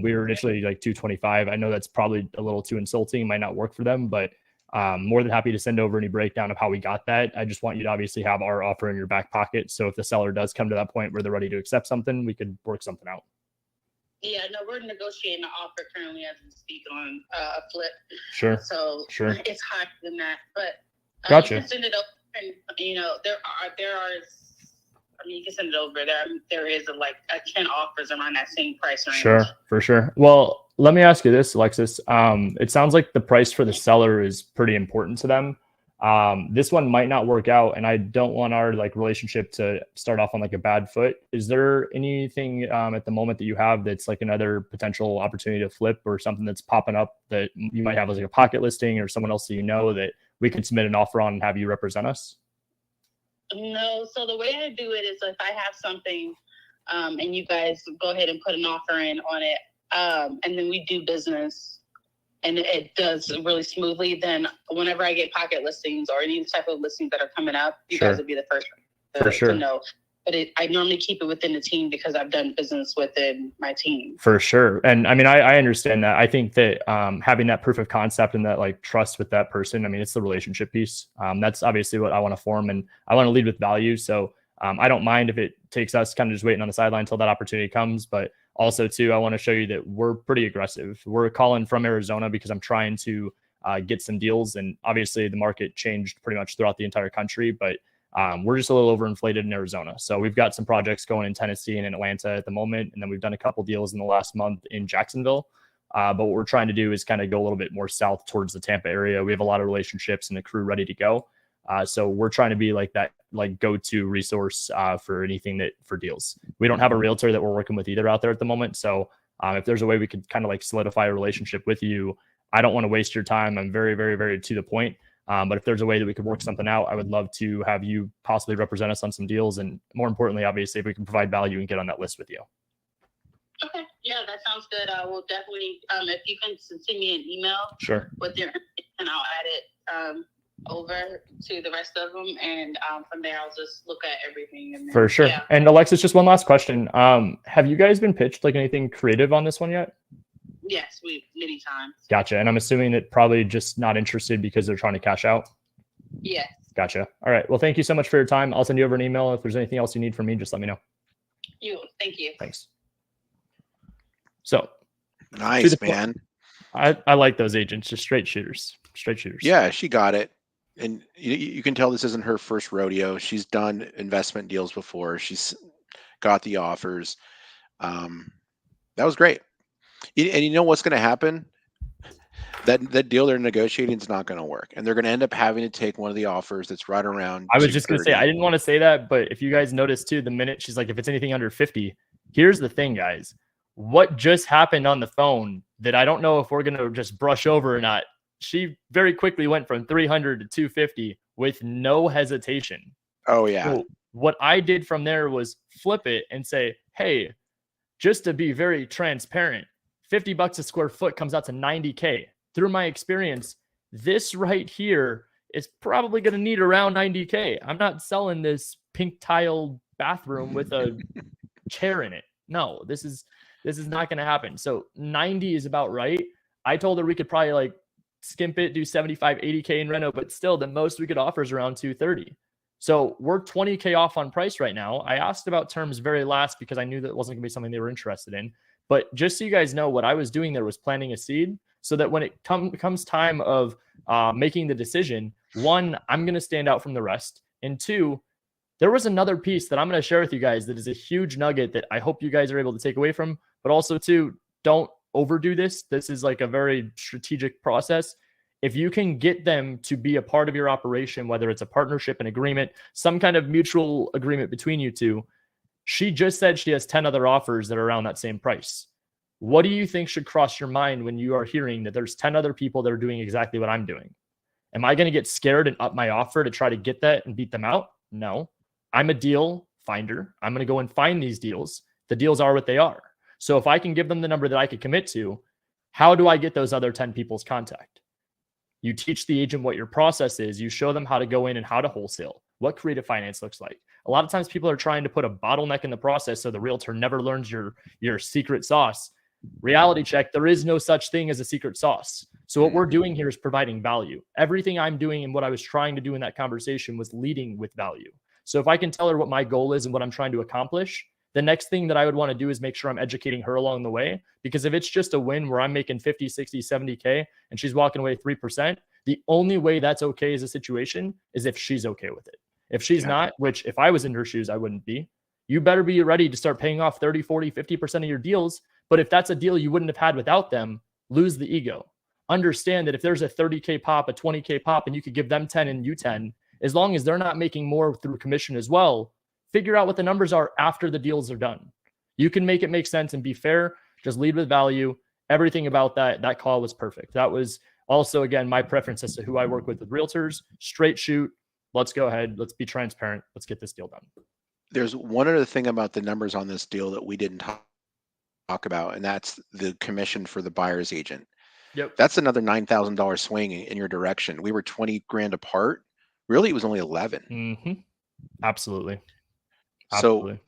We were initially like 225. I know that's probably a little too insulting, might not work for them, but more than happy to send over any breakdown of how we got that. I just want you to obviously have our offer in your back pocket. So if the seller does come to that point where they're ready to accept something, we could work something out. Yeah, no, we're negotiating an offer currently as we speak on a flip. Sure. So sure. It's higher than that, but gotcha. You can send it over, and you can send it over. There is like 10 offers around that same price range. Sure, for sure. Well, let me ask you this, Alexis. It sounds like the price for the seller is pretty important to them. This one might not work out, and I don't want our like relationship to start off on like a bad foot. Is there anything at the moment that you have that's like another potential opportunity to flip, or something that's popping up that you might have as like a pocket listing, or someone else that you know that we could submit an offer on and have you represent us? No. So the way I do it is if I have something and you guys go ahead and put an offer in on it, and then we do business and it does really smoothly, then whenever I get pocket listings or any type of listings that are coming up, you guys will be the first to know. but I normally keep it within the team because I've done business within my team. For sure. And I mean, I understand that. I think that having that proof of concept and that like trust with that person, I mean, it's the relationship piece. That's obviously what I want to form, and I want to lead with value. So I don't mind if it takes us kind of just waiting on the sideline until that opportunity comes. But also too, I want to show you that we're pretty aggressive. We're calling from Arizona because I'm trying to get some deals. And obviously the market changed pretty much throughout the entire country, but we're just a little overinflated in Arizona. So we've got some projects going in Tennessee and in Atlanta at the moment. And then we've done a couple deals in the last month in Jacksonville. But what we're trying to do is kind of go a little bit more south towards the Tampa area. We have a lot of relationships and the crew ready to go. So we're trying to be like that, like go-to resource for anything for deals. We don't have a realtor that we're working with either out there at the moment. So if there's a way we could kind of like solidify a relationship with you, I don't want to waste your time. I'm very, very, very to the point. But if there's a way that we could work something out, I would love to have you possibly represent us on some deals. And more importantly, obviously, if we can provide value and get on that list with you. Okay. Yeah, that sounds good. I will definitely, if you can send me an email Sure. with your information, I'll add it over to the rest of them. And from there, I'll just look at everything. And then, for sure. Yeah. And Alexis, just one last question. Have you guys been pitched like anything creative on this one yet? Yes, many times. Gotcha. And I'm assuming that probably just not interested because they're trying to cash out. Yes. Gotcha. All right. Well, thank you so much for your time. I'll send you over an email. If there's anything else you need from me, just let me know. Thank you. Thanks. So Nice, man. I like those agents, just straight shooters. Yeah, she got it. And you can tell this isn't her first rodeo. She's done investment deals before. She's got the offers. That was great. And you know what's going to happen? That deal they're negotiating is not going to work, and they're going to end up having to take one of the offers that's right around. I was just going to say, I didn't want to say that, but if you guys notice too, the minute she's like, if it's anything under 50, here's the thing, guys. What just happened on the phone that I don't know if we're going to just brush over or not. She very quickly went from 300 to 250 with no hesitation. Oh yeah. So what I did from there was flip it and say, hey, just to be very transparent, $50 a square foot comes out to $90K. Through my experience, this right here is probably going to need around $90K. I'm not selling this pink tile bathroom with a chair in it. No, this is not going to happen. So 90 is about right. I told her we could probably like skimp it, do 75, 80K in reno, but still the most we could offer is around 230. So we're 20K off on price right now. I asked about terms very last because I knew that wasn't going to be something they were interested in. But just so you guys know, what I was doing there was planting a seed so that when it comes time of making the decision, one, I'm going to stand out from the rest. And two, there was another piece that I'm going to share with you guys that is a huge nugget that I hope you guys are able to take away from. But also, two, don't overdo this. This is like a very strategic process. If you can get them to be a part of your operation, whether it's a partnership, an agreement, some kind of mutual agreement between you two, she just said she has 10 other offers that are around that same price. What do you think should cross your mind when you are hearing that there's 10 other people that are doing exactly what I'm doing? Am I going to get scared and up my offer to try to get that and beat them out? No. I'm a deal finder. I'm going to go and find these deals. The deals are what they are. So if I can give them the number that I could commit to, how do I get those other 10 people's contact? You teach the agent what your process is. You show them how to go in and how to wholesale, what creative finance looks like. A lot of times people are trying to put a bottleneck in the process so the realtor never learns your secret sauce. Reality check, there is no such thing as a secret sauce. So what we're doing here is providing value. Everything I'm doing and what I was trying to do in that conversation was leading with value. So if I can tell her what my goal is and what I'm trying to accomplish, the next thing that I would want to do is make sure I'm educating her along the way. Because if it's just a win where I'm making 50, 60, 70K and she's walking away 3%, the only way that's okay as a situation is if she's okay with it. If she's not, which if I was in her shoes, I wouldn't be, you better be ready to start paying off 30, 40, 50% of your deals. But if that's a deal you wouldn't have had without them, lose the ego. Understand that if there's a 30K pop, a 20K pop, and you could give them 10 and you 10, as long as they're not making more through commission as well, figure out what the numbers are after the deals are done. You can make it make sense and be fair. Just lead with value. Everything about that call was perfect. That was also, again, my preference as to who I work with realtors. Straight shoot. Let's go ahead. Let's be transparent. Let's get this deal done. There's one other thing about the numbers on this deal that we didn't talk about, and that's the commission for the buyer's agent. Yep. That's another $9,000 swing in your direction. We were 20 grand apart. Really, it was only 11. Mm-hmm. Absolutely. So Absolutely.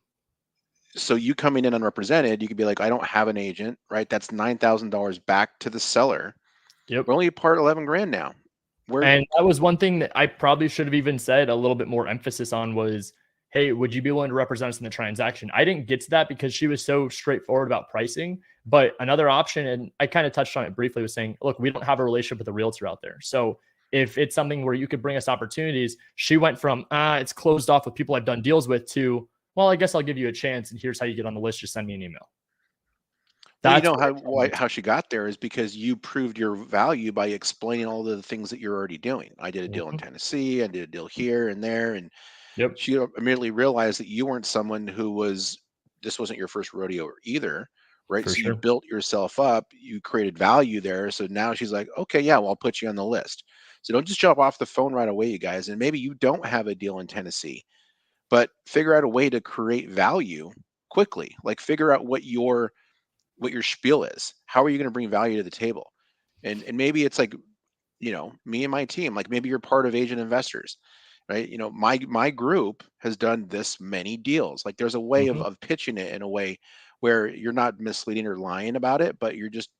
so you coming in unrepresented, you could be like, I don't have an agent, right? That's $9,000 back to the seller. Yep. We're only part 11 grand now. And that was one thing that I probably should have even said a little bit more emphasis on was, hey, would you be willing to represent us in the transaction? I didn't get to that because she was so straightforward about pricing. But another option, and I kind of touched on it briefly, was saying, look, we don't have a relationship with a realtor out there. So if it's something where you could bring us opportunities, she went from, it's closed off with people I've done deals with to, well, I guess I'll give you a chance. And here's how you get on the list. Just send me an email. Well, you That's know what it turned how into. she got there is because you proved your value by explaining all of the things that you're already doing. I did a deal in Mhm. Tennessee, I did a deal here and there, and Yep, she immediately realized that you weren't someone who was this wasn't your first rodeo either, right? for So you sure. built yourself up, you created value there. So now she's like, okay, yeah, well, I'll put you on the list. So don't just jump off the phone right away, you guys. And maybe you don't have a deal in Tennessee, but figure out a way to create value quickly. Like figure out what your spiel is. How are you going to bring value to the table? And maybe it's like, me and my team, like maybe you're part of Agent Investors, right? My group has done this many deals. Like there's a way of Mhm. of pitching it in a way where you're not misleading or lying about it, but you're just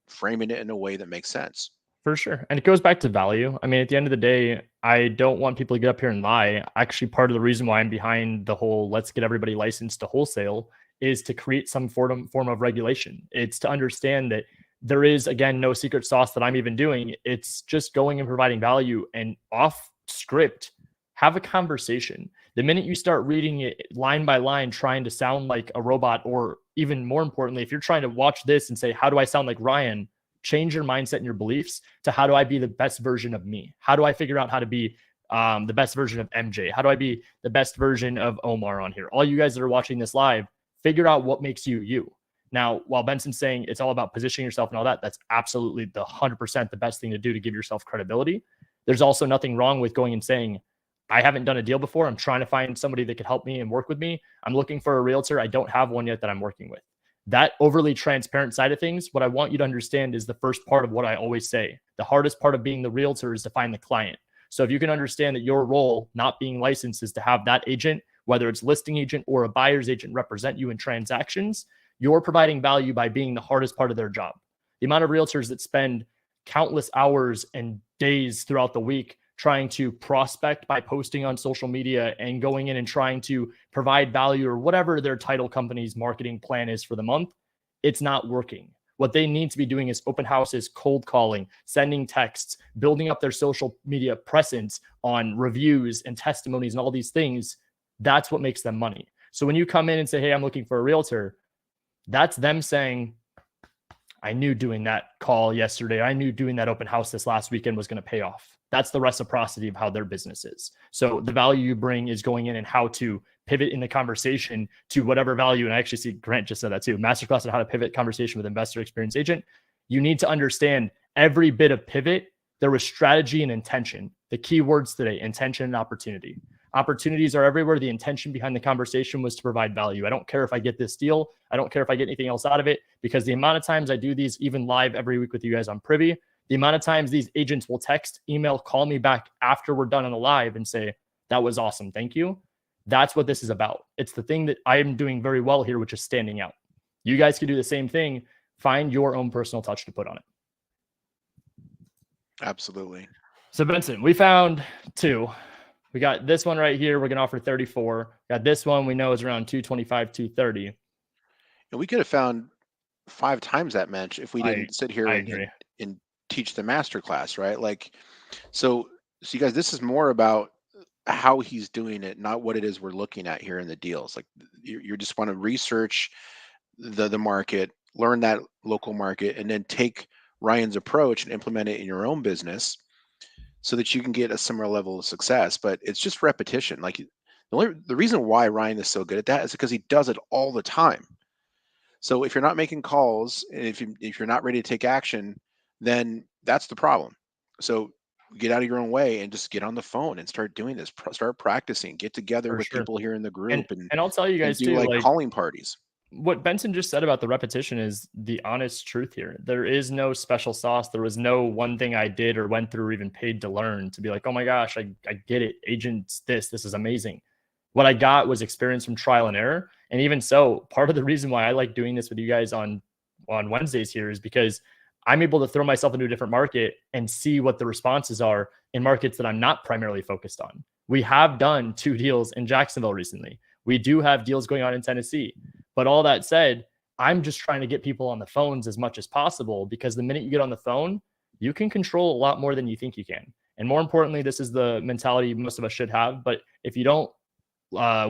framing it in a way that makes sense. For sure. And it goes back to value. I mean, at the end of the day, I don't want people to get up here and lie. Actually, part of the reason why I'm behind the whole let's get everybody licensed to wholesale is to create some form of regulation. It's to understand that there is, again, no secret sauce that I'm even doing. It's just going and providing value and off script, have a conversation. The minute you start reading it line by line, trying to sound like a robot, or even more importantly, if you're trying to watch this and say, how do I sound like Ryan? Change your mindset and your beliefs to how do I be the best version of me? How do I figure out how to be the best version of MJ? How do I be the best version of Omar on here? All you guys that are watching this live, figure out what makes you you. Now, while Benson's saying it's all about positioning yourself and all that, that's absolutely the 100% the best thing to do to give yourself credibility. There's also nothing wrong with going and saying, I haven't done a deal before. I'm trying to find somebody that could help me and work with me. I'm looking for a realtor. I don't have one yet that I'm working with. That overly transparent side of things, what I want you to understand is the first part of what I always say. The hardest part of being the realtor is to find the client. So if you can understand that your role, not being licensed, is to have that agent, whether it's listing agent or a buyer's agent, represent you in transactions, you're providing value by being the hardest part of their job. The amount of realtors that spend countless hours and days throughout the week trying to prospect by posting on social media and going in and trying to provide value or whatever their title company's marketing plan is for the month, it's not working. What they need to be doing is open houses, cold calling, sending texts, building up their social media presence on reviews and testimonies and all these things. That's what makes them money. So when you come in and say, hey, I'm looking for a realtor, that's them saying, I knew doing that call yesterday, I knew doing that open house this last weekend was going to pay off. That's the reciprocity of how their business is. So the value you bring is going in and how to pivot in the conversation to whatever value. And I actually see Grant just said that too. Masterclass on how to pivot conversation with investor experience agent. You need to understand every bit of pivot. There was strategy and intention. The key words today, intention and opportunity. Opportunities are everywhere. The intention behind the conversation was to provide value. I don't care if I get this deal. I don't care if I get anything else out of it, because the amount of times I do these even live every week with you guys on Privy, the amount of times these agents will text, email, call me back after we're done on the live and say, that was awesome. Thank you. That's what this is about. It's the thing that I am doing very well here, which is standing out. You guys can do the same thing. Find your own personal touch to put on it. Absolutely. So Benson, we found two. We got this one right here. We're going to offer 34. Got this one we know is around 225, 230. And we could have found 5 times that match if we didn't sit here I and, agree. and teach the master class, right? Like, so you guys, this is more about how he's doing it, not what it is we're looking at here in the deals. Like you just want to research the market, learn that local market, and then take Ryan's approach and implement it in your own business so that you can get a similar level of success. But it's just repetition. Like the reason why Ryan is so good at that is because he does it all the time. So if you're not making calls, and if you're not ready to take action, then that's the problem. So get out of your own way and just get on the phone and start doing this. Start practicing. Get together For with sure. people here in the And group and and I'll tell you and guys do too, like like calling parties. what Benson just said about the repetition is the honest truth here. There is no special sauce. There was no one thing I did or went through or even paid to learn to be like, oh my gosh, I get it. Agents, this is amazing. What I got was experience from trial and error. And even so, part of the reason why I like doing this with you guys on Wednesdays here is because I'm able to throw myself into a different market and see what the responses are in markets that I'm not primarily focused on. We have done 2 deals in Jacksonville recently. We do have deals going on in Tennessee. But all that said, I'm just trying to get people on the phones as much as possible, because the minute you get on the phone, you can control a lot more than you think you can. And more importantly, this is the mentality most of us should have. But if you don't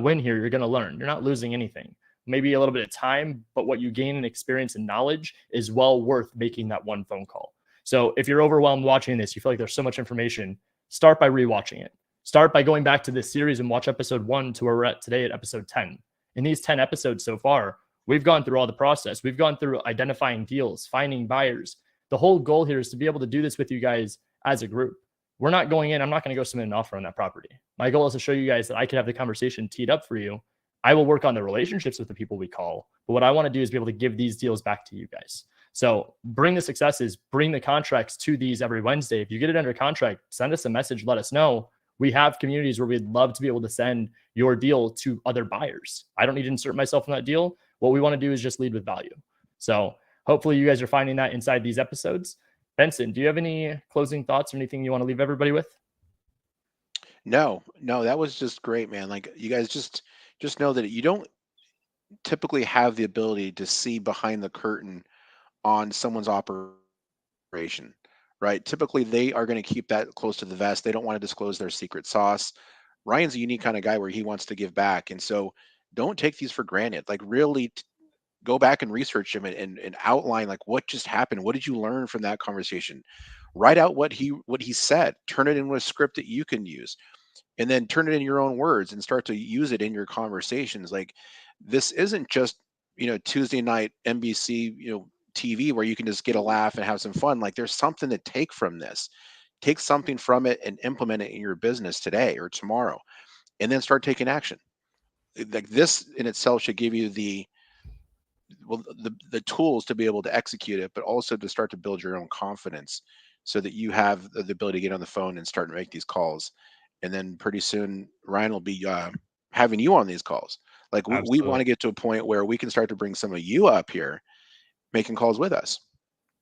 win here, you're going to learn. You're not losing anything. Maybe a little bit of time, but what you gain in experience and knowledge is well worth making that one phone call. So if you're overwhelmed watching this, you feel like there's so much information, start by rewatching it. Start by going back to this series and watch episode 1 to where we're at today at episode 10. In these 10 episodes so far, we've gone through all the process. We've gone through identifying deals, finding buyers. The whole goal here is to be able to do this with you guys as a group. We're not going in. I'm not going to go submit an offer on that property. My goal is to show you guys that I can have the conversation teed up for you. I will work on the relationships with the people we call. But what I want to do is be able to give these deals back to you guys. So bring the successes, bring the contracts to these every Wednesday. If you get it under contract, send us a message, let us know. We have communities where we'd love to be able to send your deal to other buyers. I don't need to insert myself in that deal. What we want to do is just lead with value. So hopefully you guys are finding that inside these episodes. Benson, do you have any closing thoughts or anything you want to leave everybody with? No, that was just great, man. Like, you guys just know that you don't typically have the ability to see behind the curtain on someone's operation, right? Typically, they are going to keep that close to the vest. They don't want to disclose their secret sauce. Ryan's a unique kind of guy where he wants to give back. And so don't take these for granted. Like, really go back and research him and outline, like, what just happened. What did you learn from that conversation? Write out what he said, turn it into a script that you can use, and then turn it in your own words and start to use it in your conversations. Like, this isn't just, Tuesday night NBC, TV, where you can just get a laugh and have some fun. Like, there's something to take from this. Take something from it and implement it in your business today or tomorrow, and then start taking action. Like, this in itself should give you the tools to be able to execute it, but also to start to build your own confidence so that you have the ability to get on the phone and start to make these calls. And then pretty soon Ryan will be having you on these calls. Like, we want to get to a point where we can start to bring some of you up here making calls with us.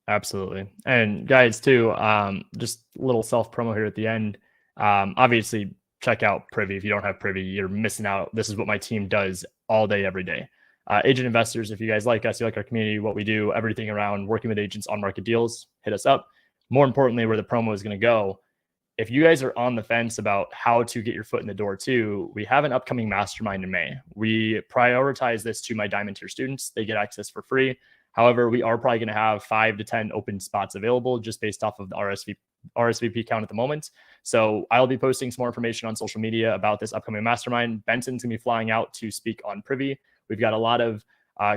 Absolutely. And guys too, just a little self promo here at the end. Obviously check out Privy. If you don't have Privy, you're missing out. This is what my team does all day, every day. Agent investors, if you guys like us, you like our community, what we do, everything around working with agents on market deals, hit us up. More importantly, where the promo is going to go, if you guys are on the fence about how to get your foot in the door too, we have an upcoming mastermind in May. We prioritize this to my diamond tier students. They get access for free. However, we are probably going to have 5 to 10 open spots available just based off of the RSVP count at the moment. So I'll be posting some more information on social media about this upcoming mastermind. Benson's going to be flying out to speak on Privy. We've got a lot of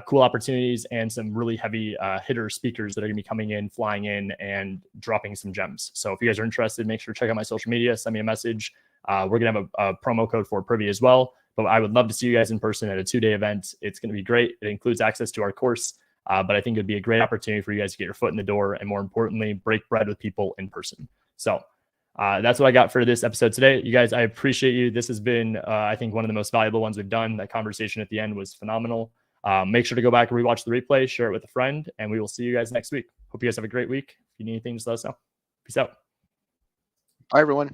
cool opportunities and some really heavy hitter speakers that are going to be coming in, flying in, and dropping some gems. So if you guys are interested, make sure to check out my social media, send me a message. We're going to have a promo code for Privy as well. But I would love to see you guys in person at a 2-day event. It's going to be great. It includes access to our course. But I think it'd be a great opportunity for you guys to get your foot in the door and, more importantly, break bread with people in person. So that's what I got for this episode today. You guys, I appreciate you. This has been, I think, one of the most valuable ones we've done. That conversation at the end was phenomenal. Make sure to go back and rewatch the replay, share it with a friend, and we will see you guys next week. Hope you guys have a great week. If you need anything, just let us know. Peace out. Bye, everyone.